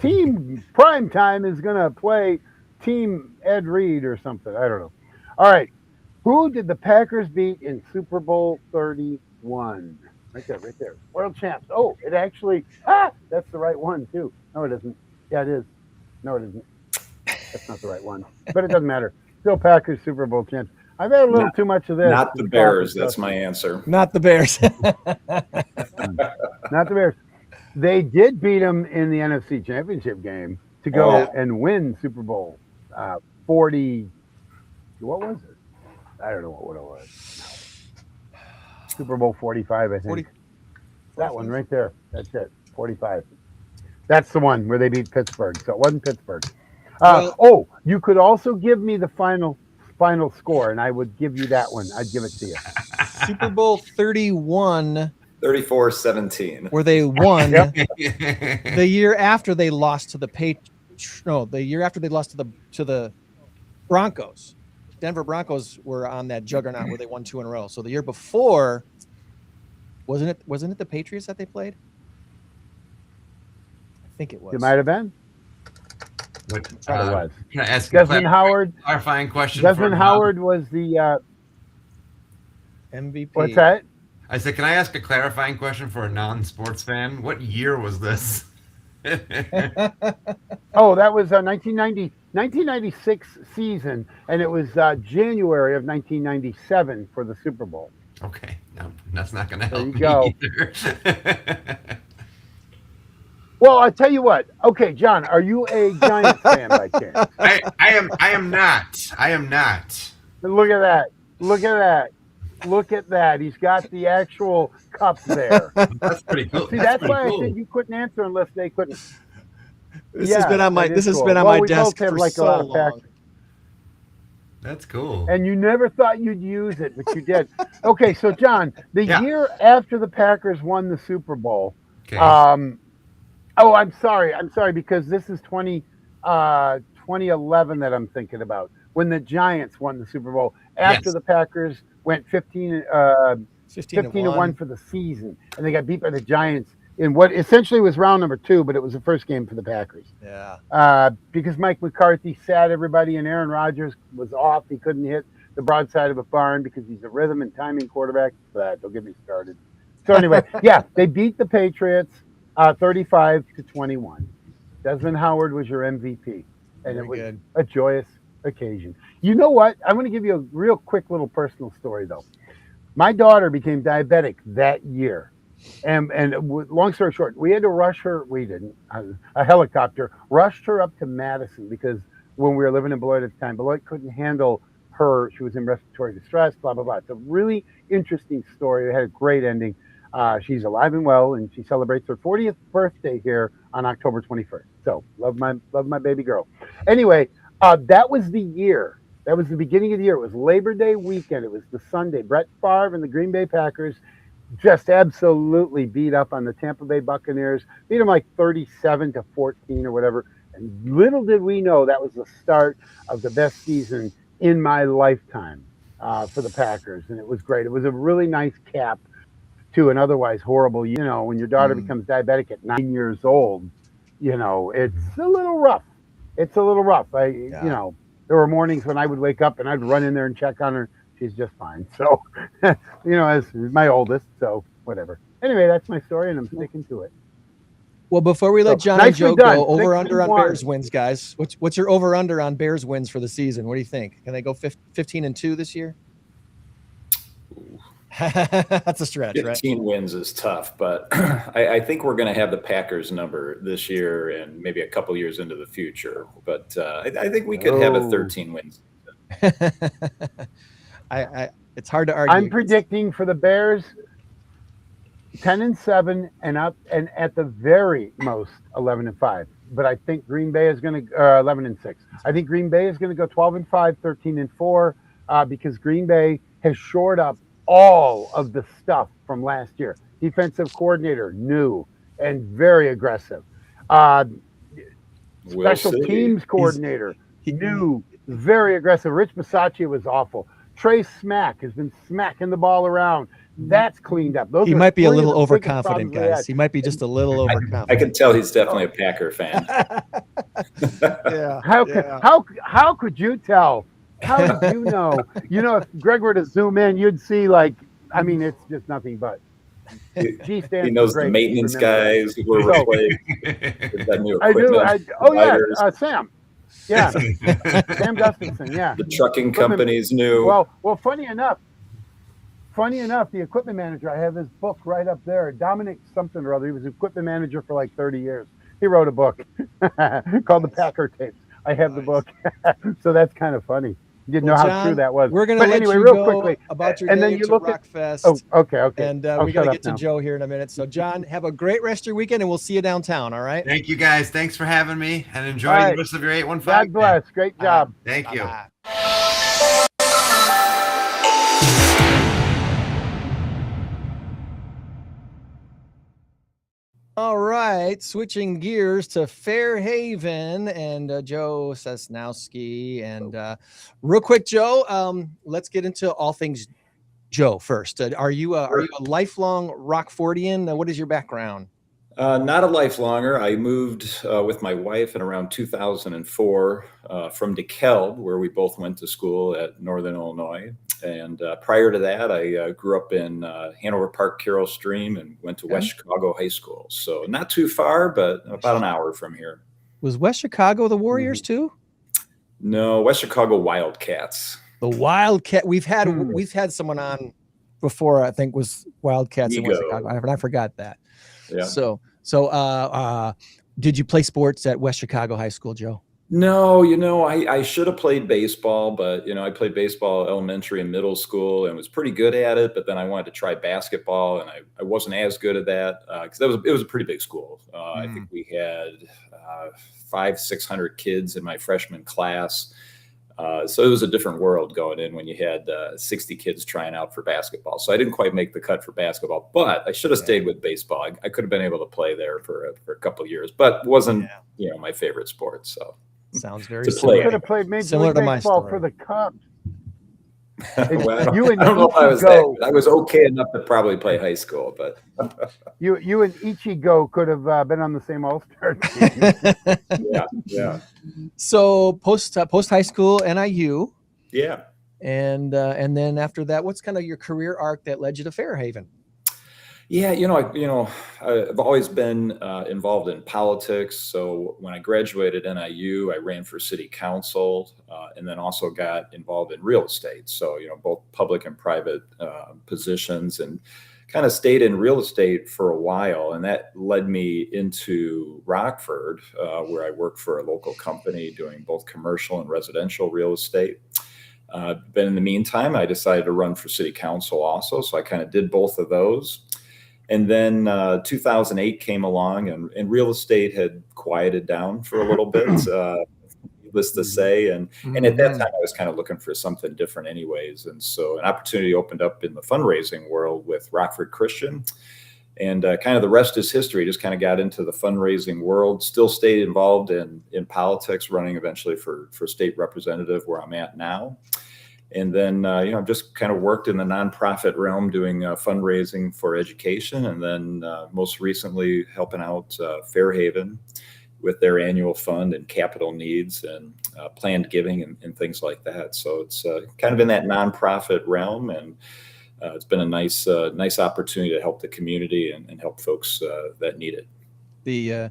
Team prime time is going to play Team Ed Reed or something. I don't know. All right. Who did the Packers beat in Super Bowl 31? Right there. World champs. Oh, it actually, that's the right one too. No, it isn't. Yeah, it is. No, it isn't. That's not the right one. But it doesn't matter. Still Packers Super Bowl champs. I've had a little too much of this. Not the Bears. That's my answer. Not the Bears. Not the Bears. They did beat them in the NFC Championship game to go and win Super Bowl 40. What was it? I don't know what it was. Super Bowl 45, I think. 40. That one right there. That's it. 45. That's the one where they beat Pittsburgh. So it wasn't Pittsburgh. You could also give me the final score, and I would give you that one. I'd give it to you. Super Bowl 31. 34-17. Where they won Yep. the year after they lost to the the year after they lost to the Broncos. Denver Broncos were on that juggernaut where they won 2 in a row. So the year before, wasn't it the Patriots that they played? I think it was. It might have been. What, Thought it was. Can I ask Desmond Howard. clarifying question? Desmond Howard was the MVP. what's that? I said, can I ask a clarifying question for a non-sports fan? What year was this? Oh, that was 1996 season, and it was January of 1997 for the Super Bowl. Okay, no, that's not going to There help you go. me either. Well, I tell you what. Okay, John, are you a Giants fan by chance? I am not. I am not. Look at that. Look at that. Look at that. He's got the actual cup there. That's pretty cool. See, that's pretty why cool. I said you couldn't answer unless they couldn't. This has been on my that is cool. been on Well, my we desk both have for like a so lot of long. Packers. That's cool. And you never thought you'd use it, but you did. Okay, so John, the Yeah. year after the Packers won the Super Bowl, Okay. I'm sorry, because this is 2011 that I'm thinking about, when the Giants won the Super Bowl after Yes. the Packers went 15 to 1 for the season, and they got beat by the Giants in what essentially was round number 2, but it was the first game for the Packers. Yeah. Because Mike McCarthy sat everybody, and Aaron Rodgers was off. He couldn't hit the broadside of a barn because he's a rhythm and timing quarterback. But don't get me started. So anyway, yeah, they beat the Patriots 35-21. Desmond Howard was your MVP, and Very it was good. a joyous occasion. You know what? I'm going to give you a real quick little personal story, though. My daughter became diabetic that year. long story short, we had to rush her. We didn't. A helicopter rushed her up to Madison because when we were living in Beloit at the time, Beloit couldn't handle her. She was in respiratory distress, blah, blah, blah. It's a really interesting story. It had a great ending. She's alive and well, and she celebrates her 40th birthday here on October 21st. So love my baby girl. Anyway, that was the year. That was the beginning of the year. It was Labor Day weekend. It was the Sunday. Brett Favre and the Green Bay Packers just absolutely beat up on the Tampa Bay Buccaneers, beat them like 37-14 or whatever. And little did we know that was the start of the best season in my lifetime for the Packers. And it was great. It was a really nice cap to an otherwise horrible, when your daughter becomes diabetic at 9 years old, it's a little rough. It's a little rough. There were mornings when I would wake up and I'd run in there and check on her. She's just fine. So, as my oldest, so whatever. Anyway, that's my story, and I'm sticking to it. Well, before we let John and Joe done. go, over-under on 6-1. Bears wins, guys. What's your over-under on Bears wins for the season? What do you think? Can they go 15-2 this year? That's a stretch, 15 right? wins is tough, but I think we're going to have the Packers number this year and maybe a couple years into the future. But I think we could have a 13 wins. It's hard to argue. I'm predicting for the Bears 10-7 and up, and at the very most 11-5. But I think Green Bay is going to 11-6. I think Green Bay is going to go 12-5, 13-4, because Green Bay has shored up all of the stuff from last year. Defensive coordinator, new and very aggressive. Special teams coordinator, new, very aggressive. Rich Bisaccia was awful. Trey Smack has been smacking the ball around. That's cleaned up. He might be a little overconfident, guys. He might be just a little overconfident. I can tell he's definitely a Packer fan. Yeah. How could you tell? How did you know? If Greg were to zoom in, you'd see it's just nothing but. He knows the maintenance guys who were replaced. I do. Sam. Yeah, Sam Gustafson. Yeah, the trucking companies knew. Well, funny enough, the equipment manager, I have his book right up there. Dominic something or other. He was equipment manager for like 30 years. He wrote a book called The Packer Tapes. I have the book, so that's kind of funny. You didn't know how John, true that was. We're going to let you real go quickly about your and day then you to look Rockfest. Okay. And we got to get to Joe here in a minute. So, John, have a great rest of your weekend, and we'll see you downtown. All right. Thank you, guys. Thanks for having me, and enjoy the rest of your 815. God bless. Great job. Thank you. All right, switching gears to Fairhaven and Joe Sosnowski. And real quick, Joe, let's get into all things Joe first. Are you a lifelong Rockfordian? What is your background? Not a lifelonger. I moved with my wife in around 2004 from DeKalb, where we both went to school at Northern Illinois. And prior to that, I grew up in Hanover Park, Carroll Stream, and went to West Chicago High School. So not too far, but about an hour from here. Was West Chicago the Warriors too? No, West Chicago Wildcats. The Wildcat. We've had someone on before. I think was Wildcats in West Chicago. I forgot that. Yeah. So did you play sports at West Chicago High School, Joe? No, I should have played baseball, but I played baseball elementary and middle school and was pretty good at it. But then I wanted to try basketball, and I wasn't as good at that because it was a pretty big school. I think we had 500-600 kids in my freshman class. So it was a different world going in when you had 60 kids trying out for basketball. So I didn't quite make the cut for basketball, but I should have stayed with baseball. I could have been able to play there for a couple of years, but wasn't my favorite sport. So sounds very similar. You could have played Major League Baseball for the Cubs. Well, I don't know if I was that. I was okay enough to probably play high school, but you and Ichigo could have been on the same All-Star team. Yeah. So post high school NIU. Yeah. And then after that, what's kind of your career arc that led you to Fairhaven? Yeah, I've always been involved in politics. So when I graduated NIU, I ran for city council and then also got involved in real estate. So, both public and private positions, and kind of stayed in real estate for a while, and that led me into Rockford, where I work for a local company doing both commercial and residential real estate. But in the meantime, I decided to run for city council also, so I kind of did both of those. And then 2008 came along, and real estate had quieted down for a little bit, needless to say. And at that time, I was kind of looking for something different anyways. And so an opportunity opened up in the fundraising world with Rockford Christian. And kind of the rest is history. Just kind of got into the fundraising world, still stayed involved in politics, running eventually for state representative where I'm at now. And then, just kind of worked in the nonprofit realm doing fundraising for education. And then most recently helping out Fairhaven with their annual fund and capital needs and planned giving and things like that. So it's kind of in that nonprofit realm. And it's been a nice opportunity to help the community and help folks that need it. The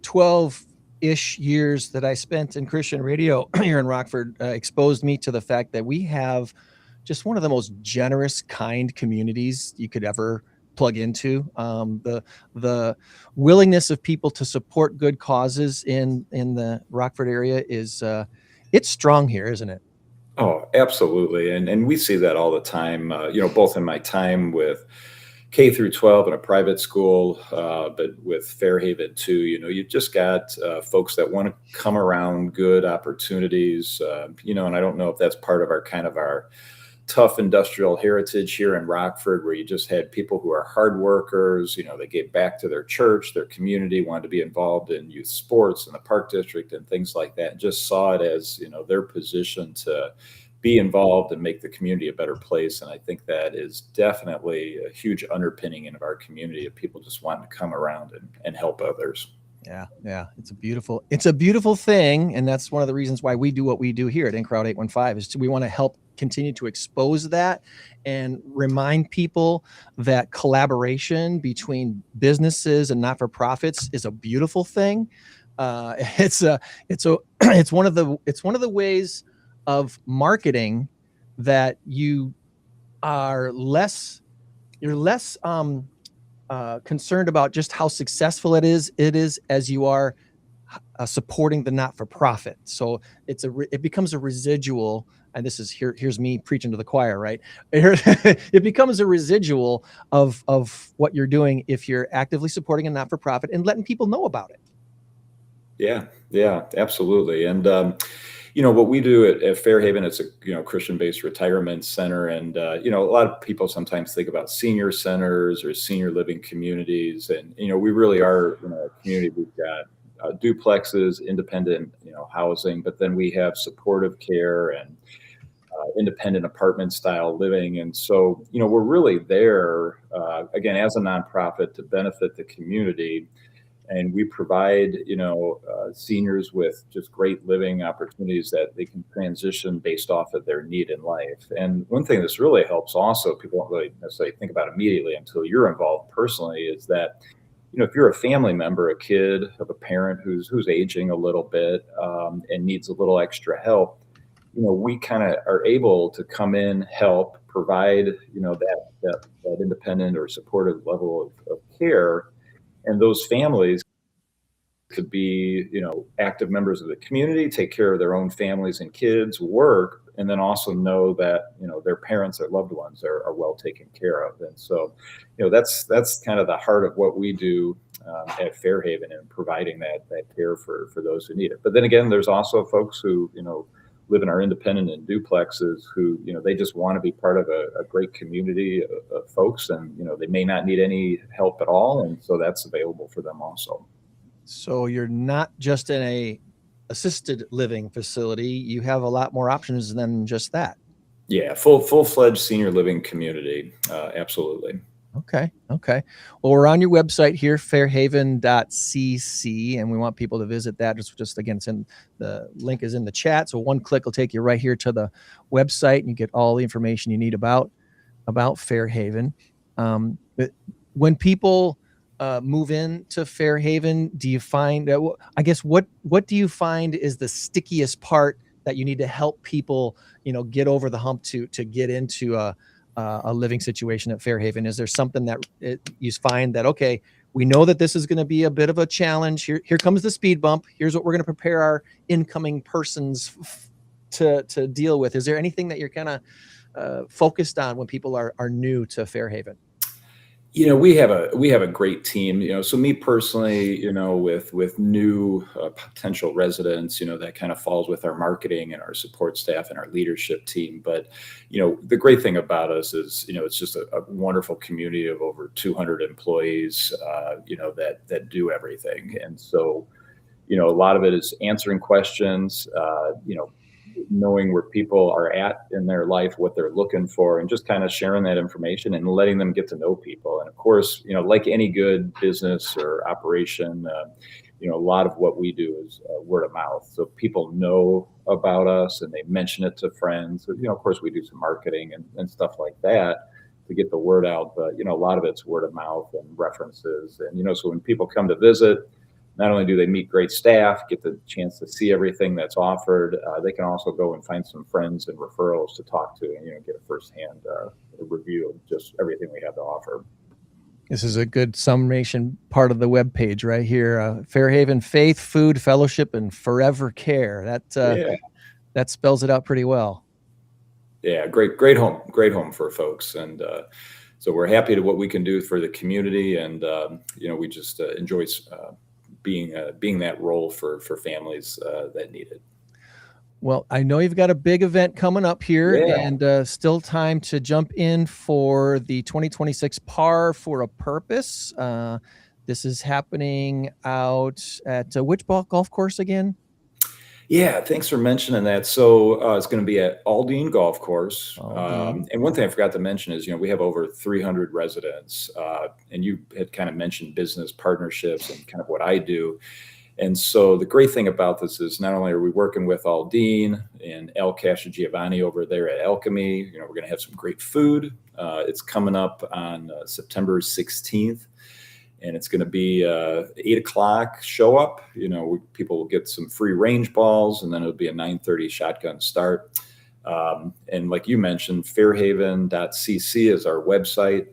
12-ish years that I spent in Christian radio here in Rockford exposed me to the fact that we have just one of the most generous, kind communities you could ever plug into. The willingness of people to support good causes in the Rockford area is it's strong here, isn't it? Oh, absolutely. And we see that all the time, both in my time with K through 12 in a private school, but with Fairhaven too, you just got folks that want to come around good opportunities, and I don't know if that's part of our tough industrial heritage here in Rockford, where you just had people who are hard workers, they gave back to their church, their community, wanted to be involved in youth sports in the park district and things like that, and just saw it as, their position to be involved and make the community a better place. And I think that is definitely a huge underpinning of our community of people just wanting to come around and help others. Yeah. It's a beautiful thing. And that's one of the reasons why we do what we do here at InCrowd 815 is we want to help continue to expose that and remind people that collaboration between businesses and not-for-profits is a beautiful thing. It's one of the ways of marketing that you're less concerned about just how successful it is as you are supporting the not-for-profit. So it becomes a residual, and this is here's me preaching to the choir, right? It becomes a residual of what you're doing if you're actively supporting a not-for-profit and letting people know about it. Yeah, absolutely. And what we do at Fairhaven, it's a Christian-based retirement center, and a lot of people sometimes think about senior centers or senior living communities, and we really are a community. We've got duplexes, independent housing, but then we have supportive care and independent apartment style living, and so we're really there again as a nonprofit to benefit the community. And we provide, seniors with just great living opportunities that they can transition based off of their need in life. And one thing that's really helps also, people don't really necessarily think about immediately until you're involved personally, is that, if you're a family member, a kid of a parent who's aging a little bit and needs a little extra help, we kind of are able to come in, help, provide, that independent or supportive level of care. And those families could be, active members of the community, take care of their own families and kids, work, and then also know that, their parents, their loved ones are well taken care of. And so, that's kind of the heart of what we do at Fairhaven and providing that care for those who need it. But then again, there's also folks who, live in our independent and duplexes who, they just want to be part of a great community of folks, and, they may not need any help at all. And so that's available for them also. So you're not just in a assisted living facility. You have a lot more options than just that. Yeah. Full-fledged senior living community. Absolutely. Okay. Well, we're on your website here, fairhaven.cc, and we want people to visit that. Just again, the link is in the chat. So one click will take you right here to the website, and you get all the information you need about Fairhaven. But when people move into Fairhaven, do you find, I guess, what do you find is the stickiest part that you need to help people, get over the hump to get into a a living situation at Fairhaven? Is there something that you find that, okay, we know that this is going to be a bit of a challenge. Here comes the speed bump. Here's what we're going to prepare our incoming persons to deal with. Is there anything that you're kind of focused on when people are new to Fairhaven? We have a great team, so me personally, with new potential residents, that kind of falls with our marketing and our support staff and our leadership team. But, the great thing about us is, it's just a wonderful community of over 200 employees, that do everything. And so, a lot of it is answering questions, knowing where people are at in their life, what they're looking for, and just kind of sharing that information and letting them get to know people. And of course, like any good business or operation, a lot of what we do is word of mouth. So people know about us and they mention it to friends. So, of course, we do some marketing and stuff like that to get the word out. But, a lot of it's word of mouth and references. And, so when people come to visit, not only do they meet great staff, get the chance to see everything that's offered, they can also go and find some friends and referrals to talk to and, get a firsthand review of just everything we have to offer. This is a good summation part of the webpage right here. Fairhaven Faith, Food, Fellowship, and Forever Care. That spells it out pretty well. Yeah, great home for folks. And so we're happy to what we can do for the community. And, we just enjoy being that role for families that need it. Well, I know you've got a big event coming up here, and still time to jump in for the 2026 Par for a Purpose. This is happening out at which golf course again? Yeah, thanks for mentioning that. So it's going to be at Aldine Golf Course. And one thing I forgot to mention is, we have over 300 residents. And you had kind of mentioned business partnerships and kind of what I do. And so the great thing about this is not only are we working with Aldine and El Giovanni over there at Alchemy, we're going to have some great food. It's coming up on September 16th. And it's going to be 8 o'clock show up. People will get some free range balls, and then it'll be a 9:30 shotgun start. And like you mentioned, fairhaven.cc is our website.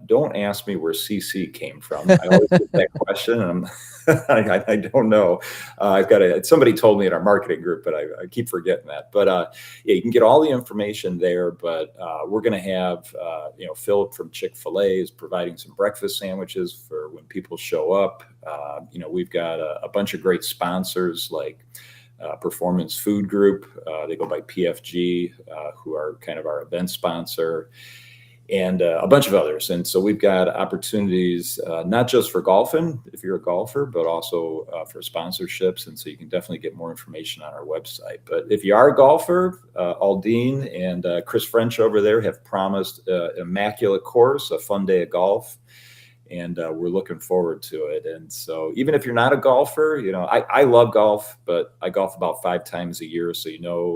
Don't ask me where CC came from. I always get that question, and I don't know. Somebody told me in our marketing group, but I keep forgetting that. But you can get all the information there. But we're going to have, Philip from Chick-fil-A is providing some breakfast sandwiches for when people show up. We've got a bunch of great sponsors like Performance Food Group. They go by PFG, who are kind of our event sponsor, and a bunch of others. And so we've got opportunities, not just for golfing, if you're a golfer, but also for sponsorships. And so you can definitely get more information on our website. But if you are a golfer, Aldine and Chris French over there have promised an immaculate course, a fun day of golf. And we're looking forward to it. And so even if you're not a golfer, I love golf, but I golf about 5 times a year. So,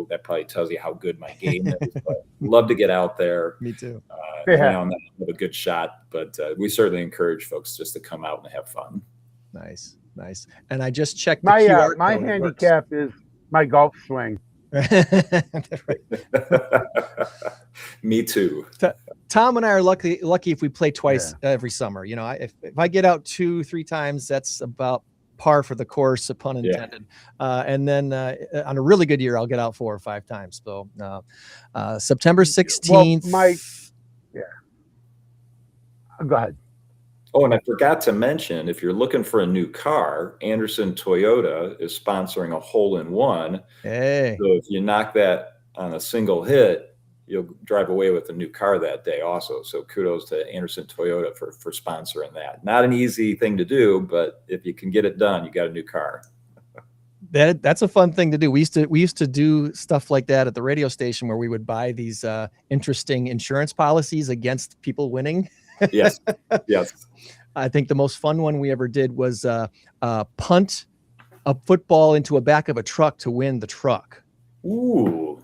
that probably tells you how good my game is. But love to get out there. Me too. Have a good shot, but we certainly encourage folks just to come out and have fun. Nice. And I just checked my QR my code. handicap is my golf swing. Me too. Tom and I are lucky if we play twice every summer. If I get out 2-3 times, that's about par for the course, pun intended. And then on a really good year, I'll get out 4 or 5 times. So September 16th. Well, go ahead. Oh, and I forgot to mention, if you're looking for a new car, Anderson Toyota is sponsoring a hole-in-one. Hey. So if you knock that on a single hit, you'll drive away with a new car that day also. So kudos to Anderson Toyota for sponsoring that. Not an easy thing to do, but if you can get it done, you got a new car. That's a fun thing to do. We used to do stuff like that at the radio station where we would buy these interesting insurance policies against people winning. Yes. I think the most fun one we ever did was punt a football into a back of a truck to win the truck. Ooh.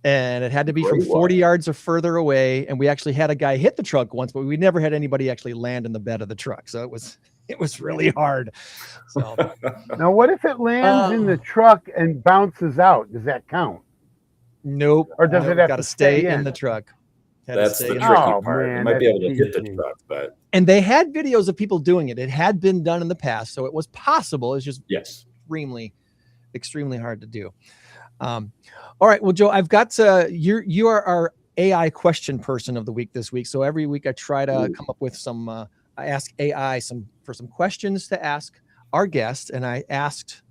And it had to be from 40 yards or further away. And we actually had a guy hit the truck once, but we never had anybody actually land in the bed of the truck. So it was really hard. So now, what if it lands in the truck and bounces out? Does that count? Nope. Or does it have got to stay stay in the truck? Had to That's stay the in tricky Oh, part. You man, might be that's able to hit the cheesy. truck, but And they had videos of people doing it. It had been done in the past, so it was possible. It's just yes. extremely hard to do. All right, well, Joe, I've got you are our AI question person of the week this week. So every week I try to come up with some. I ask AI some questions to ask our guest, and I asked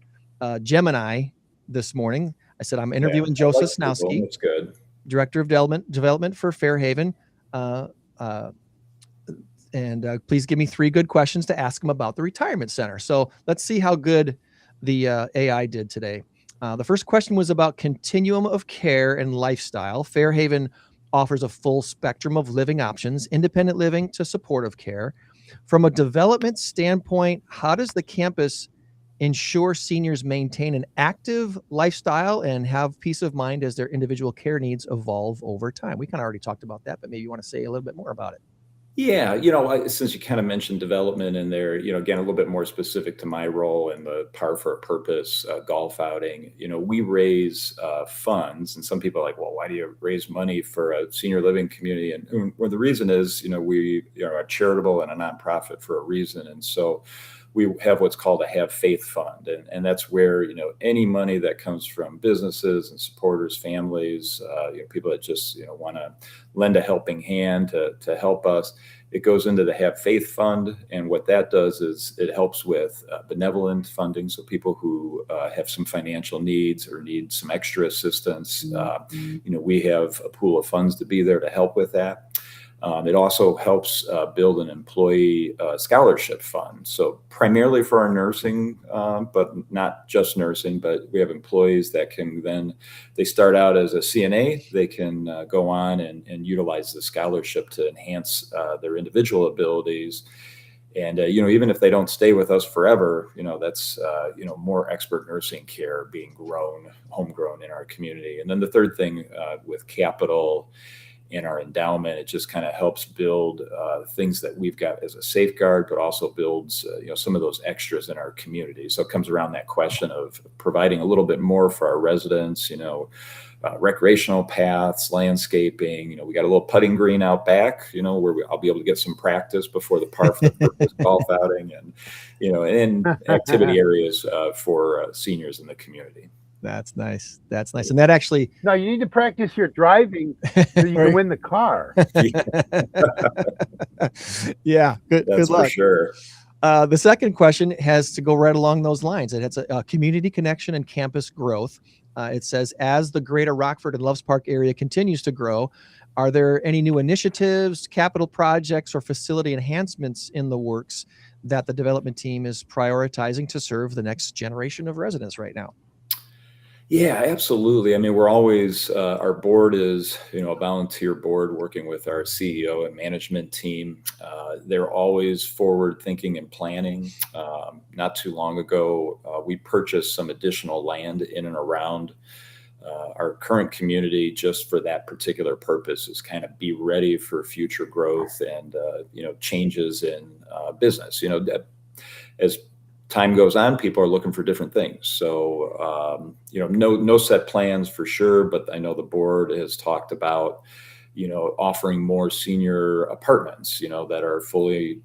Gemini this morning. I said I'm interviewing Joe Sosnowski, That's good. Director of Development for Fairhaven. And please give me 3 good questions to ask him about the retirement center. So let's see how good the AI did today. The first question was about continuum of care and lifestyle. Fairhaven offers a full spectrum of living options, independent living to supportive care. From a development standpoint, how does the campus ensure seniors maintain an active lifestyle and have peace of mind as their individual care needs evolve over time? We kind of already talked about that, but maybe you want to say a little bit more about it. Yeah, since you kind of mentioned development in there, again, a little bit more specific to my role in the Par for a Purpose golf outing, we raise funds, and some people are like, well, why do you raise money for a senior living community? And well, the reason is, we are charitable and a nonprofit for a reason. And so we have what's called a Have Faith Fund. And that's where, any money that comes from businesses and supporters, families, people that just, want to lend a helping hand to help us, it goes into the Have Faith Fund. And what that does is it helps with benevolent funding. So people who have some financial needs or need some extra assistance, we have a pool of funds to be there to help with that. It also helps build an employee scholarship fund. So primarily for our nursing, but not just nursing, but we have employees that can then, they start out as a CNA, they can go on and utilize the scholarship to enhance their individual abilities. And, even if they don't stay with us forever, that's, more expert nursing care being homegrown in our community. And then the third thing with capital in our endowment, it just kind of helps build things that we've got as a safeguard, but also builds some of those extras in our community. So it comes around that question of providing a little bit more for our residents, recreational paths, landscaping. We got a little putting green out back, where I'll be able to get some practice before the Par for the Purpose golf outing, and activity areas for seniors in the community. That's nice. And that actually. No, you need to practice your driving so you can win the car. Yeah. Good luck. For sure. The second question has to go right along those lines. It has a community connection and campus growth. It says, as the greater Rockford and Loves Park area continues to grow, are there any new initiatives, capital projects, or facility enhancements in the works that the development team is prioritizing to serve the next generation of residents right now? Yeah, absolutely. I mean, we're always, our board is, a volunteer board working with our CEO and management team. They're always forward thinking and planning. Not too long ago, we purchased some additional land in and around our current community just for that particular purpose, is kind of be ready for future growth and, changes in business. As time goes on, people are looking for different things. So, no set plans for sure, but I know the board has talked about, offering more senior apartments, that are fully,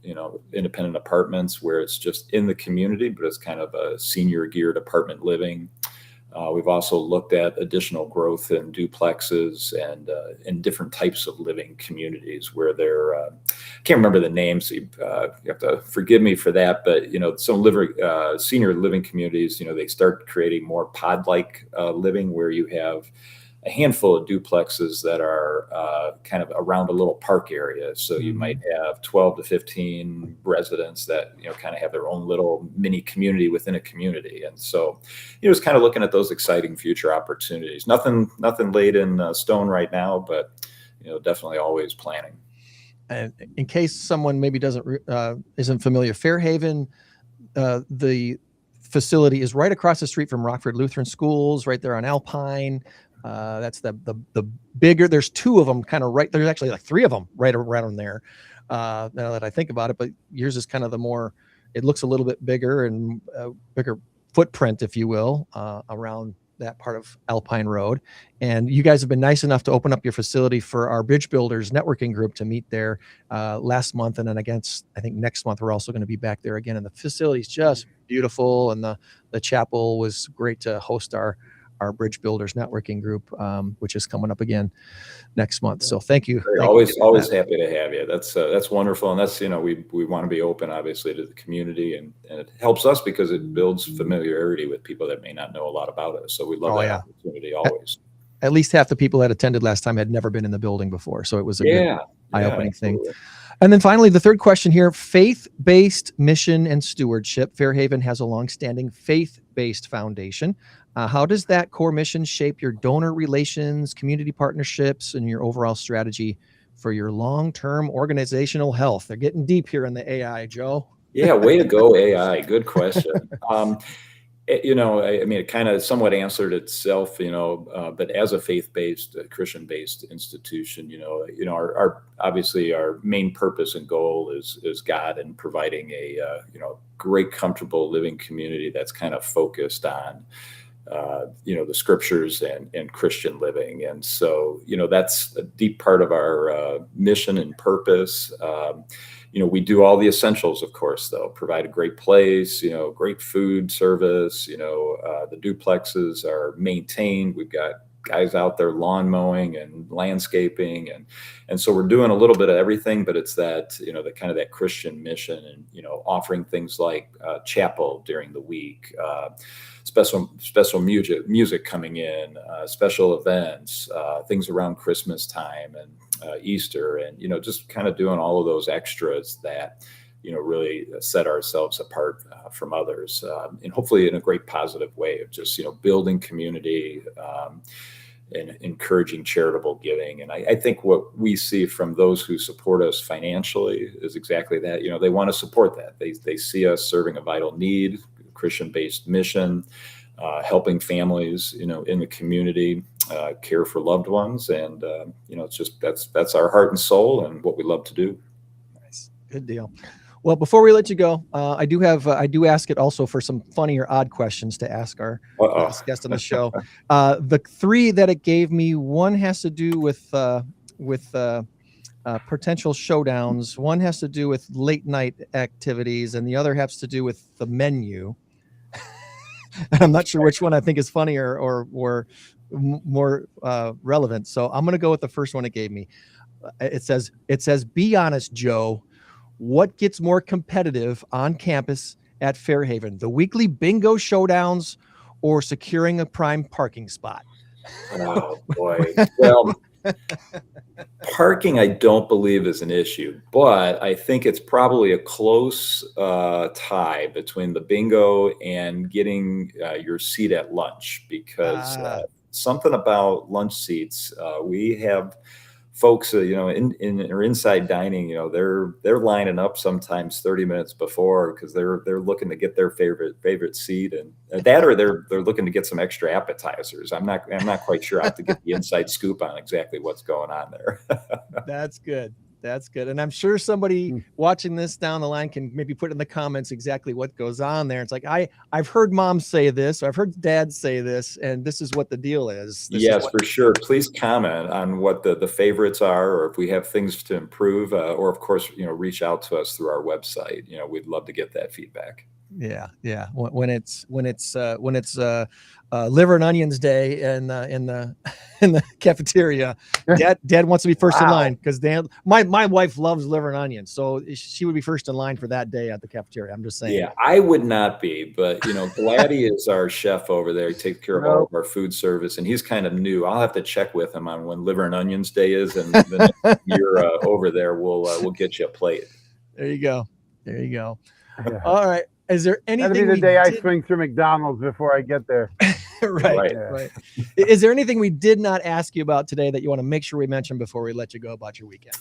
independent apartments where it's just in the community, but it's kind of a senior geared apartment living. We've also looked at additional growth in duplexes and in different types of living communities where they're, I can't remember the names, so you have to forgive me for that, but, some senior living communities, they start creating more pod-like living where you have a handful of duplexes that are kind of around a little park area. So you might have 12 to 15 residents that, kind of have their own little mini community within a community. And so, it's kind of looking at those exciting future opportunities. Nothing laid in stone right now, but, definitely always planning. And in case someone maybe isn't familiar, Fairhaven, the facility is right across the street from Rockford Lutheran Schools, right there on Alpine. That's the bigger. There's 2 of them kind of right. There's actually like 3 of them right around there. Now that I think about it, but yours is kind of the more. It looks a little bit bigger and bigger footprint, if you will, around that part of Alpine Road. And you guys have been nice enough to open up your facility for our Bridge Builders networking group to meet there last month. And then again, I think next month, we're also going to be back there again. And the facility's just beautiful. And the chapel was great to host our Bridge Builders networking group, which is coming up again next month. So thank you. Always happy to have you. That's wonderful. And that's, we want to be open, obviously, to the community, and it helps us because it builds familiarity with people that may not know a lot about us. So we love that opportunity always. At least half the people that attended last time had never been in the building before. So it was a good eye-opening thing. And then finally, the third question here, faith-based mission and stewardship. Fairhaven has a longstanding faith-based foundation. How does that core mission shape your donor relations, community partnerships, and your overall strategy for your long-term organizational health? They're getting deep here in the AI, Joe. Yeah, way to go, AI. Good question. It kind of somewhat answered itself, but as a faith-based, Christian-based institution, obviously our main purpose and goal is God, and providing a, great, comfortable living community that's kind of focused on, the scriptures and Christian living. And so, that's a deep part of our mission and purpose. We do all the essentials, of course, though, provide a great place, great food service, the duplexes are maintained. We've got guys out there lawn mowing and landscaping. And so we're doing a little bit of everything, but it's that, the kind of that Christian mission, and, offering things like chapel during the week, special music coming in, special events, things around Christmas time and Easter, and, just kind of doing all of those extras that, really set ourselves apart from others, and hopefully in a great positive way of just, building community, and encouraging charitable giving. And I think what we see from those who support us financially is exactly that. They want to support that. They see us serving a vital need, Christian-based mission, helping families, in the community, care for loved ones. And, it's just, that's our heart and soul and what we love to do. Nice. Good deal. Well, before we let you go, I do ask it also for some funny or odd questions to ask our last guest on the show. The three that it gave me, one has to do with potential showdowns. One has to do with late night activities, and the other has to do with the menu. And I'm not sure which one I think is funnier or more relevant. So I'm going to go with the first one it gave me. It says, "Be honest, Joe. What gets more competitive on campus at Fairhaven, the weekly bingo showdowns or securing a prime parking spot?" Oh, boy. Well, parking, I don't believe is an issue, but I think it's probably a close tie between the bingo and getting your seat at lunch, because something about lunch seats, we have folks, in or inside dining, they're lining up sometimes 30 minutes before, because they're looking to get their favorite seat, and that, or they're looking to get some extra appetizers. I'm not quite sure. I have to get the inside scoop on exactly what's going on there. That's good. That's good. And I'm sure somebody watching this down the line can maybe put in the comments exactly what goes on there. It's like, I've heard mom say this, or I've heard dad say this, and this is what the deal is. Yes, for sure. Please comment on what the favorites are, or if we have things to improve, or of course, reach out to us through our website. We'd love to get that feedback. Yeah. When it's liver and onions day in the cafeteria, dad wants to be first in line, because my wife loves liver and onions, so she would be first in line for that day at the cafeteria. I'm just saying. Yeah, I would not be, but Gladdy is our chef over there. He takes care of all of our food service, and he's kind of new. I'll have to check with him on when liver and onions day is, and the next year over there we'll get you a plate. There you go. Yeah. All right. Is there anything? That'll be the day I swing through McDonald's before I get there. Right. Is there anything we did not ask you about today that you want to make sure we mention before we let you go about your weekend?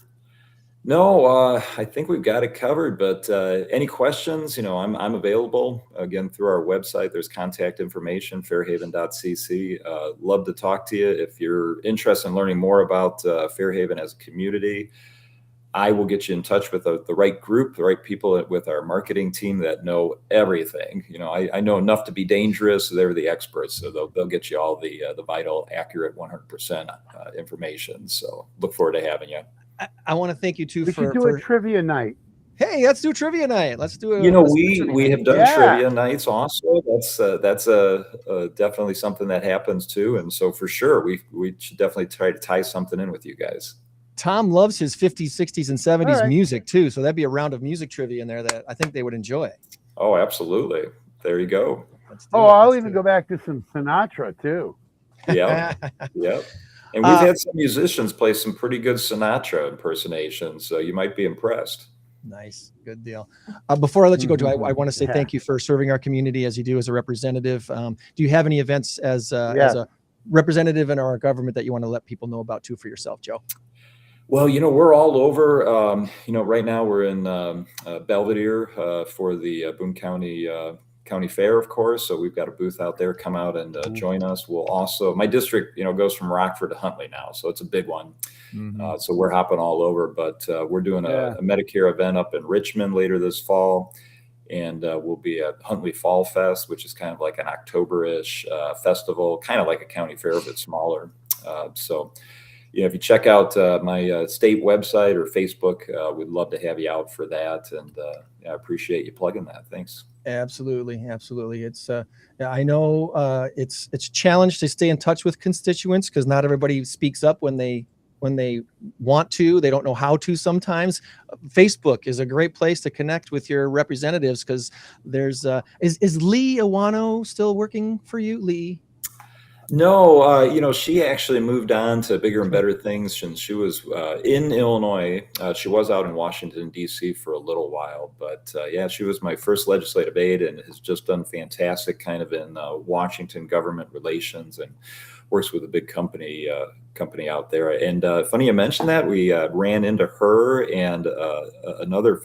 No, I think we've got it covered, but any questions, I'm available again through our website. There's contact information, fairhaven.cc. Love to talk to you. If you're interested in learning more about Fairhaven as a community, I will get you in touch with the right group, the right people with our marketing team that know everything. I know enough to be dangerous. So they're the experts. So they'll get you all the vital, accurate, 100% information. So look forward to having you. I want to thank you too We should do a trivia night. Hey, let's do trivia night. Let's do a. We have done trivia nights also. That's definitely something that happens too. And so for sure, we should definitely try to tie something in with you guys. Tom loves his 50s, 60s, and 70s music too. So that'd be a round of music trivia in there that I think they would enjoy. Oh, absolutely. There you go. I'll even go back to some Sinatra too. Yeah. Yep. And we've had some musicians play some pretty good Sinatra impersonations, so you might be impressed. Nice. Good deal. Before I let you go, I want to say thank you for serving our community as you do as a representative. Do you have any events as a representative in our government that you want to let people know about too for yourself, Joe? Well, we're all over. Right now we're in Belvedere for the Boone County Fair, of course. So we've got a booth out there. Come out and join us. We'll also, my district, goes from Rockford to Huntley now. So it's a big one. So we're hopping all over, but we're doing a Medicare event up in Richmond later this fall. And we'll be at Huntley Fall Fest, which is kind of like an October-ish festival, kind of like a county fair, but smaller. If you check out my state website or Facebook, we'd love to have you out for that. And I appreciate you plugging that. Thanks. Absolutely. It's I know it's a challenge to stay in touch with constituents because not everybody speaks up when they want to. They don't know how to sometimes. Facebook is a great place to connect with your representatives because there's is Lee Iwano still working for you, Lee? No, she actually moved on to bigger and better things since she was in Illinois. She was out in Washington, D.C. for a little while, but she was my first legislative aide and has just done fantastic kind of in Washington government relations and works with a big company out there. And funny you mentioned that. We ran into her and another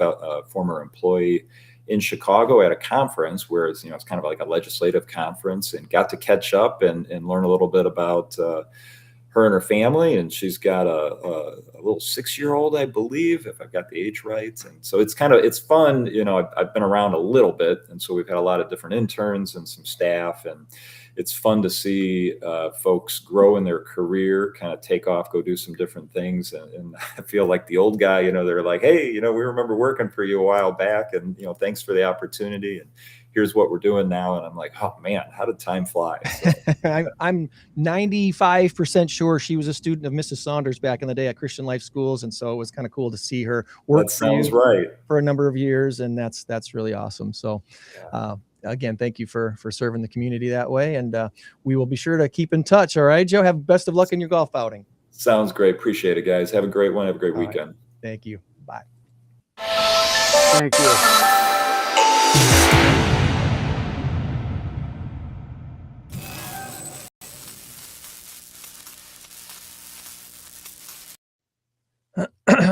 former employee in Chicago at a conference where it's kind of like a legislative conference, and got to catch up and learn a little bit about her and her family. And she's got a little 6-year-old, I believe, if I've got the age right. And so it's fun. I've been around a little bit. And so we've had a lot of different interns and some staff, and it's fun to see folks grow in their career, kind of take off, go do some different things. And I feel like the old guy, they're like, hey, we remember working for you a while back, and, thanks for the opportunity. And here's what we're doing now. And I'm like, oh man, how did time fly? So. I'm 95% sure she was a student of Mrs. Saunders back in the day at Christian Life Schools. And so it was kind of cool to see her work for a number of years. And that's really awesome. So, again, thank you for serving the community that way. And we will be sure to keep in touch. All right, Joe, have best of luck in your golf outing. Sounds great. Appreciate it, guys. Have a great one. Have a great weekend. Right. Thank you. Bye. Thank you.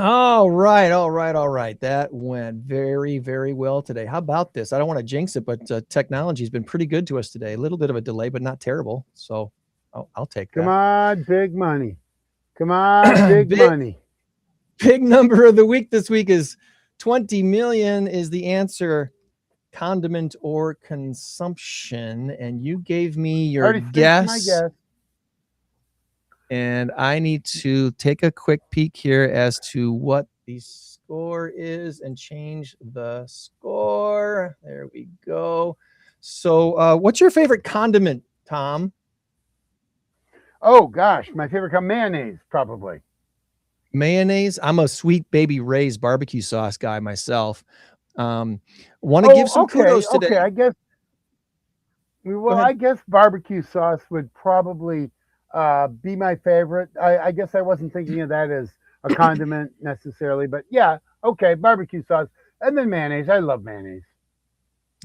All right. That went very, very well today. How about this? I don't want to jinx it, but technology has been pretty good to us today. A little bit of a delay, but not terrible. So I'll take that. Come on, big money. Come on, big money. Big number of the week this week is 20 million is the answer. Condiment or consumption. And you gave me your guess. My guess. And I need to take a quick peek here as to what the score is and change the score. There we go. So what's your favorite condiment, Tom? Oh, gosh. My favorite mayonnaise, probably. Mayonnaise? I'm a Sweet Baby Ray's barbecue sauce guy myself. Want to give some kudos today. Okay, I guess barbecue sauce would probably be my favorite. I guess I wasn't thinking of that as a condiment necessarily, but yeah, okay, barbecue sauce and then mayonnaise. I love mayonnaise.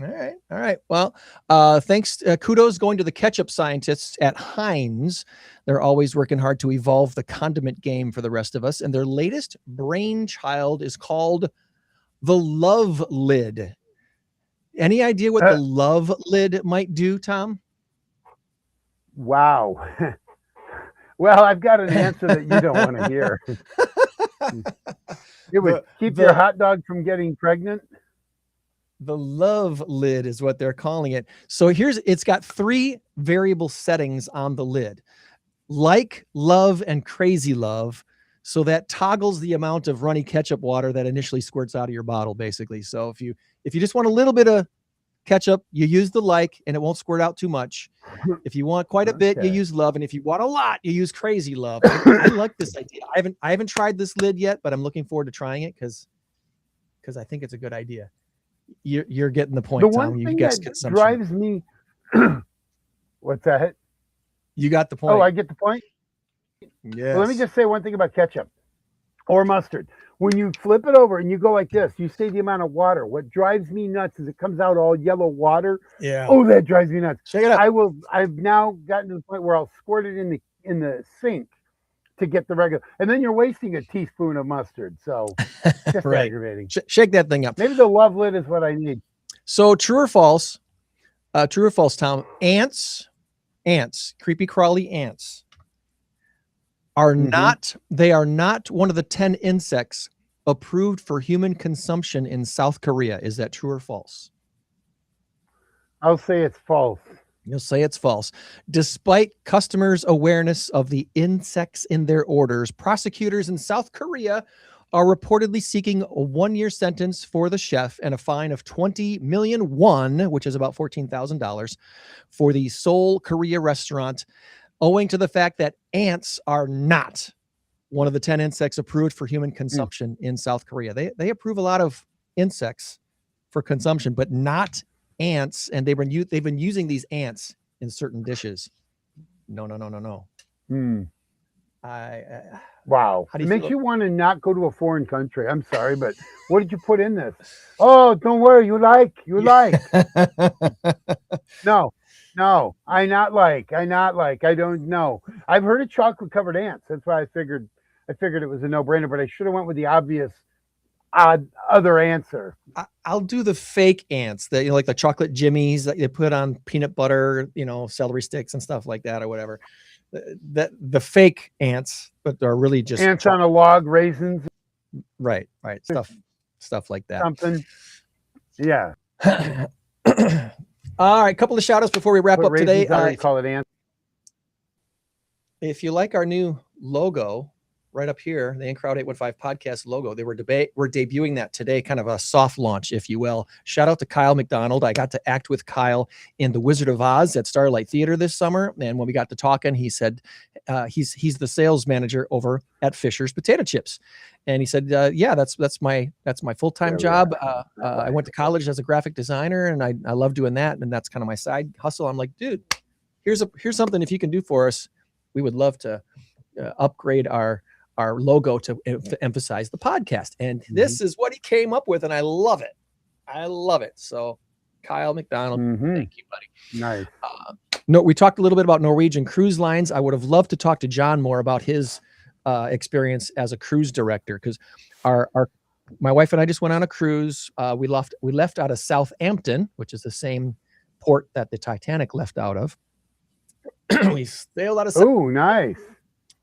All right. Well, thanks. Kudos going to the ketchup scientists at Heinz. They're always working hard to evolve the condiment game for the rest of us. And their latest brainchild is called the Love Lid. Any idea what the Love Lid might do, Tom? Wow. Well, I've got an answer that you don't want to hear. It would keep your hot dog from getting pregnant. The love lid is what they're calling it. So it's got 3 variable settings on the lid: like, love, and crazy love. So that toggles the amount of runny ketchup water that initially squirts out of your bottle, basically. So if you just want a little bit of ketchup, you use the like, and it won't squirt out too much. If you want quite a bit, you use love, and if you want a lot, you use crazy love. I like this idea. I haven't tried this lid yet, but I'm looking forward to trying it because I think it's a good idea. You're getting the point, The Tom. one You thing guess that consumption. drives me. What's that? You got the point. Oh, I get the point. Yes. Well, let me just say one thing about ketchup or mustard. When you flip it over and you go like this, you see the amount of water. What drives me nuts is it comes out all yellow water. Yeah. Oh, that drives me nuts. Check it out. I've now gotten to the point where I'll squirt it in the sink to get the regular, and then you're wasting a teaspoon of mustard. So just Right. aggravating. Shake that thing up. Maybe the love lid is what I need. So true or false, Tom? Ants, creepy crawly ants are they are not one of the 10 insects approved for human consumption in South Korea. Is that true or false? I'll say it's false. You'll say it's false. Despite customers' awareness of the insects in their orders, prosecutors in South Korea are reportedly seeking a 1-year sentence for the chef and a fine of 20 million won, which is about $14,000, for the Seoul Korea restaurant, owing to the fact that ants are not one of the 10 insects approved for human consumption in South Korea. They approve a lot of insects for consumption, but not ants, and they've been using these ants in certain dishes. No. Wow. How do It you makes feel? you want to not go to a foreign country. I'm sorry, but what did you put in this? Oh, don't worry. You like. No, I don't know. I've heard of chocolate covered ants. That's why I figured it was a no-brainer, but I should have went with the obvious other answer. I'll do the fake ants, like the chocolate jimmies that they put on peanut butter, celery sticks and stuff like that, or whatever. The fake ants, but they're really just ants on a log, raisins. Right. Stuff like that. Something. Yeah. All right, couple of shout outs before we wrap up today. Call it ants. If you like our new logo right up here, the In Crowd 815 podcast logo, we're debuting that today, kind of a soft launch, if you will. Shout out to Kyle McDonald. I got to act with Kyle in The Wizard of Oz at Starlight Theater this summer. And when we got to talking, he said he's the sales manager over at Fisher's Potato Chips. And he said, yeah, that's my full-time job. I went to college as a graphic designer, and I love doing that. And that's kind of my side hustle. I'm like, dude, here's something, if you can do for us, we would love to upgrade our logo to emphasize the podcast. And this is what he came up with, and I love it. So Kyle McDonald, thank you, buddy. Nice. We talked a little bit about Norwegian Cruise Lines. I would have loved to talk to John more about his experience as a cruise director, because my wife and I just went on a cruise. We left out of Southampton, which is the same port that the Titanic left out of. We sailed out of Oh, nice.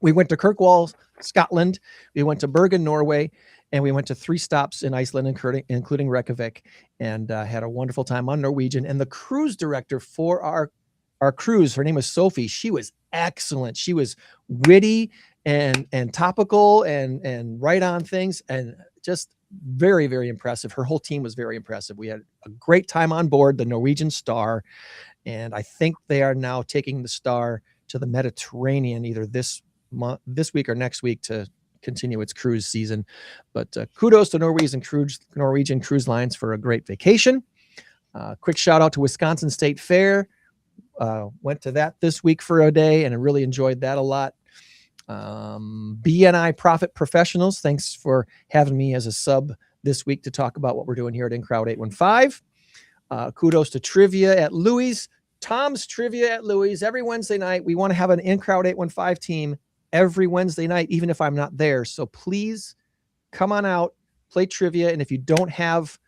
We went to Kirkwall, Scotland. We went to Bergen, Norway, and we went to 3 stops in Iceland, including Reykjavik, and had a wonderful time on Norwegian. And the cruise director for our cruise, her name was Sophie. She was excellent. She was witty and topical and right on things, and just very, very impressive. Her whole team was very impressive. We had a great time on board the Norwegian Star, and I think they are now taking the Star to the Mediterranean either this week or next week to continue its cruise season. But kudos to Norwegian Cruise Lines for a great vacation. Quick shout out to Wisconsin State Fair. Went to that this week for a day, and I really enjoyed that a lot. BNI Profit Professionals, thanks for having me as a sub this week to talk about what we're doing here at In Crowd 815. Kudos to Trivia at Louis. Tom's Trivia at Louis every Wednesday night. We want to have an In Crowd 815 team every Wednesday night, even if I'm not there. So please come on out, play trivia. And if you don't have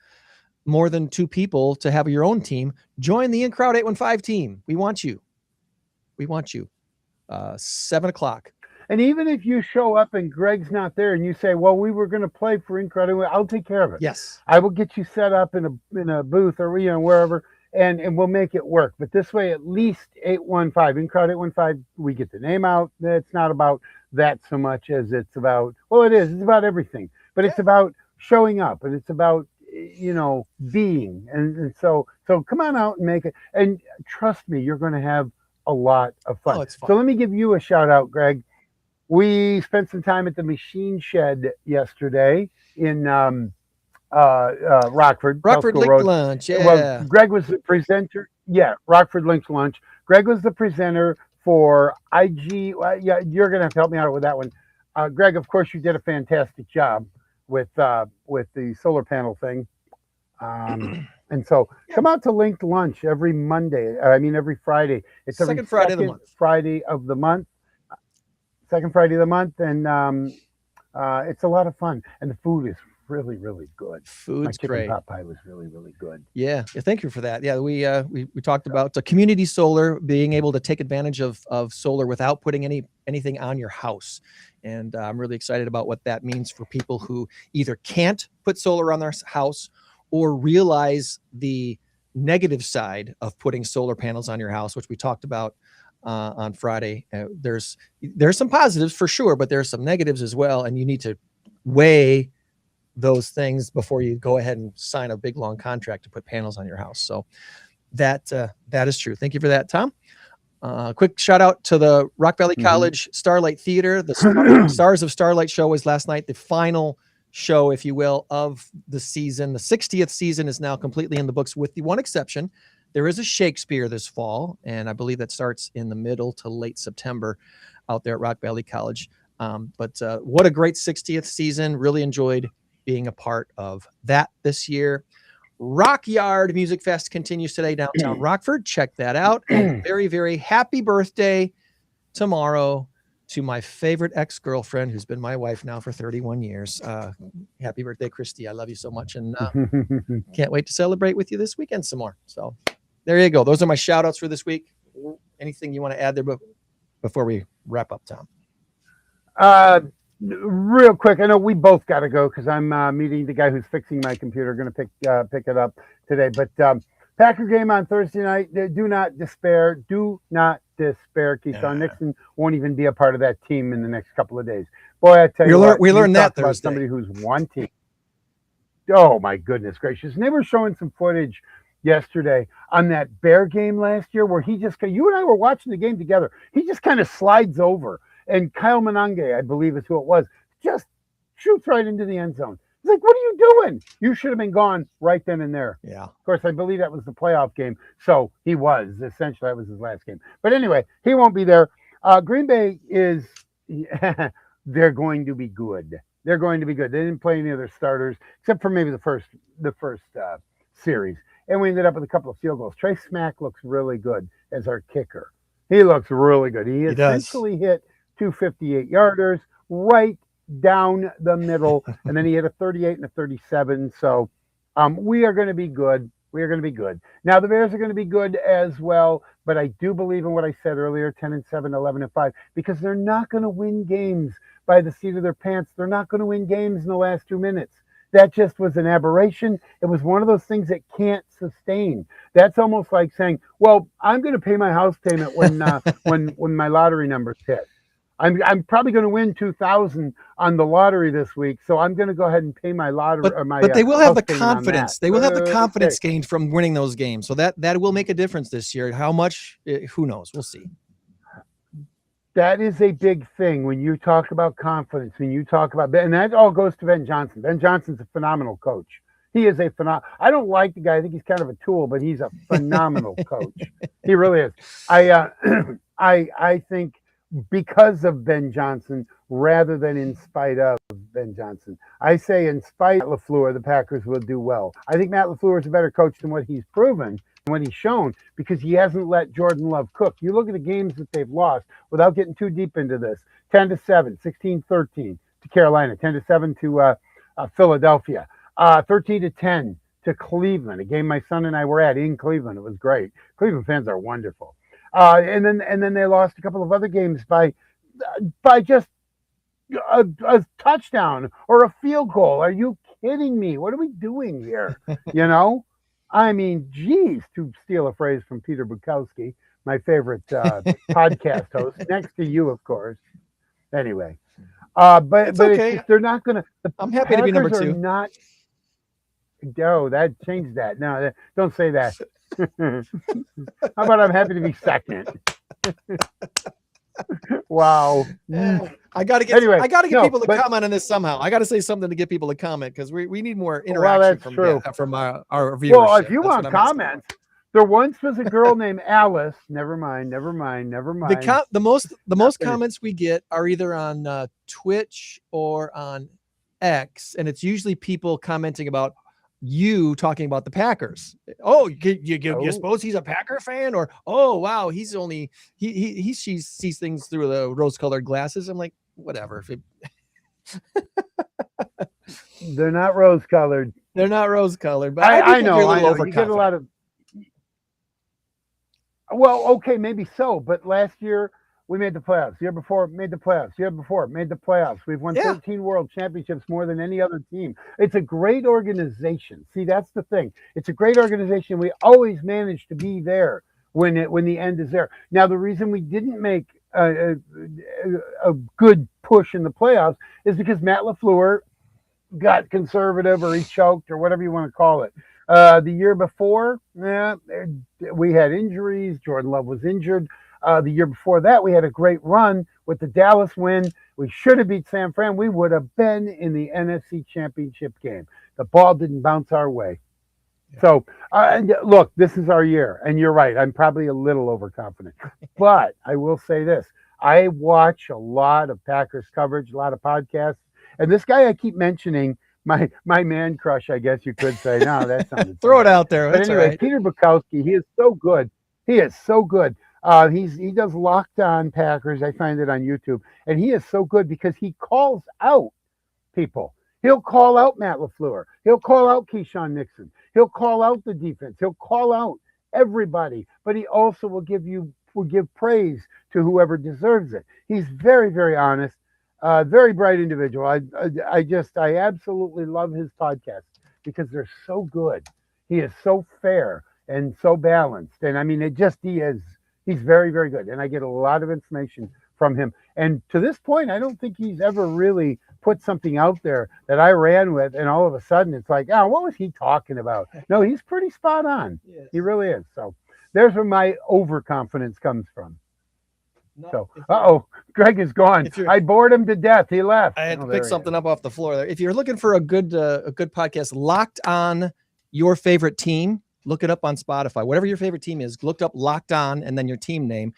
more than 2 people to have your own team, join the In Crowd 815 team. We want you. 7 o'clock. And even if you show up and Greg's not there and you say, well, we were going to play for Incredible, I'll take care of it. Yes. I will get you set up in a booth or, wherever, and we'll make it work. But this way, at least 815, Incrowd 815, we get the name out. It's not about that so much as it's about, well, it is. It's about everything. But it's about showing up, and it's about, being. And so come on out and make it. And trust me, you're going to have a lot of fun. Oh, it's fun. So let me give you a shout out, Greg. We spent some time at the Machine Shed yesterday in Rockford. Rockford Link Lunch, yeah. Well, Greg was the presenter. Yeah, Rockford Link Lunch. Greg was the presenter for IG. Well, yeah, you're going to have to help me out with that one. Greg, of course, you did a fantastic job with the solar panel thing. And so come out to Linked Lunch every every Friday. It's every second Friday of the month. Friday of the month. Second Friday of the month, and it's a lot of fun. And the food is really, really good. Food's great. Pot pie was really, really good. Yeah, thank you for that. Yeah, we talked about community solar, being able to take advantage of solar without putting anything on your house. And I'm really excited about what that means for people who either can't put solar on their house or realize the negative side of putting solar panels on your house, which we talked about on Friday. There's some positives for sure, but there's some negatives as well. And you need to weigh those things before you go ahead and sign a big long contract to put panels on your house. So that is true. Thank you for that, Tom. Quick shout out to the Rock Valley College Starlight Theater. The Stars of Starlight show was last night, the final show, if you will, of the season. The 60th season is now completely in the books, with the one exception. There is a Shakespeare this fall, and I believe that starts in the middle to late September out there at Rock Valley College. But what a great 60th season. Really enjoyed being a part of that this year. Rock Yard Music Fest continues today downtown Rockford. Check that out. And very, very happy birthday tomorrow to my favorite ex-girlfriend, who's been my wife now for 31 years. Happy birthday, Christy. I love you so much. And can't wait to celebrate with you this weekend some more. So there you go. Those are my shout outs for this week. Anything you want to add there before we wrap up, Tom? Real quick, I know we both got to go because I'm meeting the guy who's fixing my computer. Going to pick it up today. But Packer game on Thursday night. Do not despair. Do not despair. Keyshawn Nixon won't even be a part of that team in the next couple of days. Boy, I tell you what, we learned that about somebody who's wanting. Oh my goodness gracious! And they were showing some footage yesterday on that Bear game last year where you and I were watching the game together. He just kind of slides over. And Kyle Monange, I believe is who it was, just shoots right into the end zone. He's like, what are you doing? You should have been gone right then and there. Yeah. Of course, I believe that was the playoff game. So he was. Essentially, that was his last game. But anyway, he won't be there. Green Bay is, they're going to be good. They're going to be good. They didn't play any of their starters, except for maybe the first series. And we ended up with a couple of field goals. Trey Smack looks really good as our kicker. He looks really good. He essentially hit 258-yarders right down the middle, and then he had a 38 and a 37. So we are going to be good. We are going to be good. Now the Bears are going to be good as well, but I do believe in what I said earlier, 10-7, 11-5, because they're not going to win games by the seat of their pants. They're not going to win games in the last 2 minutes. That just was an aberration. It was one of those things that can't sustain. That's almost like saying, well, I'm going to pay my house payment when my lottery numbers hit. I'm probably going to win 2,000 on the lottery this week, so I'm going to go ahead and pay my lottery. But they will have the confidence. They will have the confidence gained from winning those games. So that will make a difference this year. How much? Who knows? We'll see. That is a big thing when you talk about confidence. When you talk about, and that all goes to Ben Johnson. Ben Johnson's a phenomenal coach. He is a phenomenal. I don't like the guy. I think he's kind of a tool, but he's a phenomenal coach. He really is. I think, because of Ben Johnson rather than in spite of Ben Johnson. I say in spite of LaFleur, the Packers will do well. I think Matt LaFleur is a better coach than what he's proven and what he's shown because he hasn't let Jordan Love cook. You look at the games that they've lost without getting too deep into this. 10-7, 16-13 to Carolina, 10-7 to Philadelphia, 13-10 to Cleveland, a game my son and I were at in Cleveland. It was great. Cleveland fans are wonderful. And then they lost a couple of other games by by just a touchdown or a field goal. Are you kidding me? What are we doing here? You know, I mean, geez, to steal a phrase from Peter Bukowski, my favorite podcast host, next to you, of course. Anyway, but It's but okay. it's just, they're not going to. I'm happy to be number Packers are two. not. Oh, that changed that. No, don't say that. How about I'm happy to be second? Wow. I gotta get Anyway, people to but- comment on this somehow. I gotta say something to get people to comment because we need more Well, interaction that's true. from our viewers. Well, if you want comments, there once was a girl named Alice. Never mind. The most comments we get are either on Twitch or on X, and it's usually people commenting about you talking about the Packers. Oh, you suppose he's a Packer fan? Or, oh, wow, he's only he sees things through the rose-colored glasses. I'm like, whatever. They're not rose-colored. They're not rose-colored, but I think know. you're a little You get a lot of. Well, okay, maybe so. But last year we made the playoffs. The year before made the playoffs. The year before made the playoffs. We've won 13 world championships, more than any other team. It's a great organization. See, that's the thing. It's a great organization. We always manage to be there when the end is there. Now, the reason we didn't make a good push in the playoffs is because Matt LaFleur got conservative, or he choked, or whatever you want to call it. The year before, we had injuries. Jordan Love was injured. The year before that, we had a great run with the Dallas win. We should have beat San Fran. We would have been in the NFC Championship game. The ball didn't bounce our way. Yeah. So, look, this is our year. And you're right. I'm probably a little overconfident. But I will say this. I watch a lot of Packers coverage, a lot of podcasts. And this guy I keep mentioning, my man crush, I guess you could say. No, that sounded throw it out there. But That's anyway, right. Peter Bukowski, he is so good. He does Locked On Packers. I find it on YouTube, and he is so good because he calls out people. He'll call out Matt LaFleur. He'll call out Keyshawn Nixon. He'll call out the defense. He'll call out everybody, but he also will give praise to whoever deserves it. He's very, very honest, very bright individual. I absolutely love his podcast because they're so good. He is so fair and so balanced, and I mean, he's very, very good, and I get a lot of information from him. And to this point, I don't think he's ever really put something out there that I ran with, and all of a sudden it's like, oh, what was he talking about? No, he's pretty spot on. Yes. He really is. So there's where my overconfidence comes from. So, Greg is gone. I bored him to death. He left. I had to pick something up off the floor there. If you're looking for a good podcast, Locked On Your Favorite Team, look it up on Spotify. Whatever your favorite team is, look up Locked On and then your team name.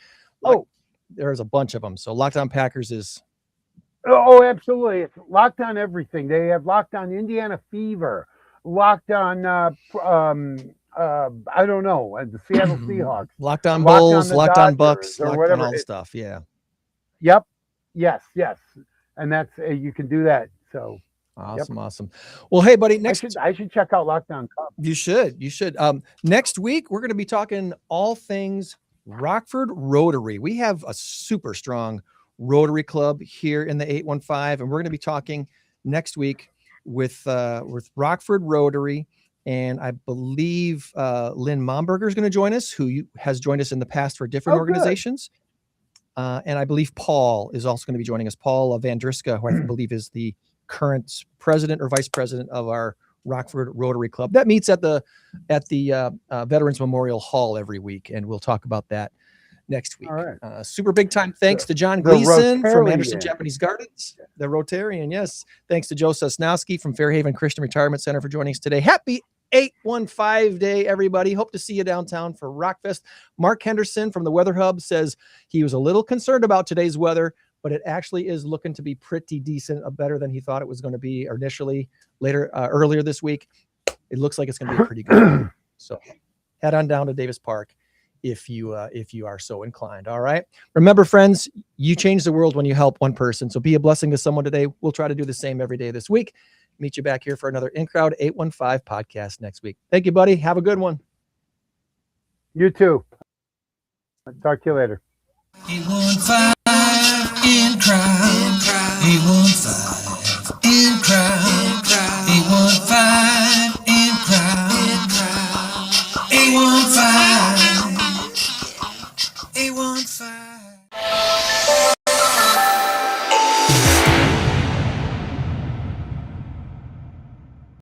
There's a bunch of them. So Locked On Packers is. Oh, absolutely. It's Locked On everything. They have Locked On Indiana Fever, Locked On, I don't know, the Seattle Seahawks. Locked On Bulls, Locked On Bucks, or Locked whatever. On all stuff. Yeah. Yep. Yes. And that's, you can do that. So. Awesome. Well, hey, buddy, I should check out Locked On Cup. You should. Next week, we're going to be talking all things Rockford Rotary. We have a super strong Rotary Club here in the 815, and we're going to be talking next week with Rockford Rotary, and I believe Lynn Momberger is going to join us, who has joined us in the past for different organizations. And I believe Paul is also going to be joining us. Paul Vandriska, who I believe is the current president or vice president of our Rockford Rotary Club. That meets at the Veterans Memorial Hall every week, and we'll talk about that next week. All right. Super big time thanks to John Gleason from Anderson Japanese Gardens, the Rotarian. Yes. Thanks to Joe Sosnowski from Fairhaven Christian Retirement Center for joining us today. Happy 815 day, everybody. Hope to see you downtown for Rockfest. Mark Henderson from the Weather Hub says he was a little concerned about today's weather, but it actually is looking to be pretty decent, better than he thought it was going to be initially earlier this week. It looks like it's going to be pretty good. So head on down to Davis Park if you are so inclined. All right. Remember, friends, you change the world when you help one person. So be a blessing to someone today. We'll try to do the same every day this week. Meet you back here for another In Crowd 815 podcast next week. Thank you, buddy. Have a good one. You too. I'll talk to you later. 815 in crowd, 815 in crowd, 815 in crowd, 815, 815.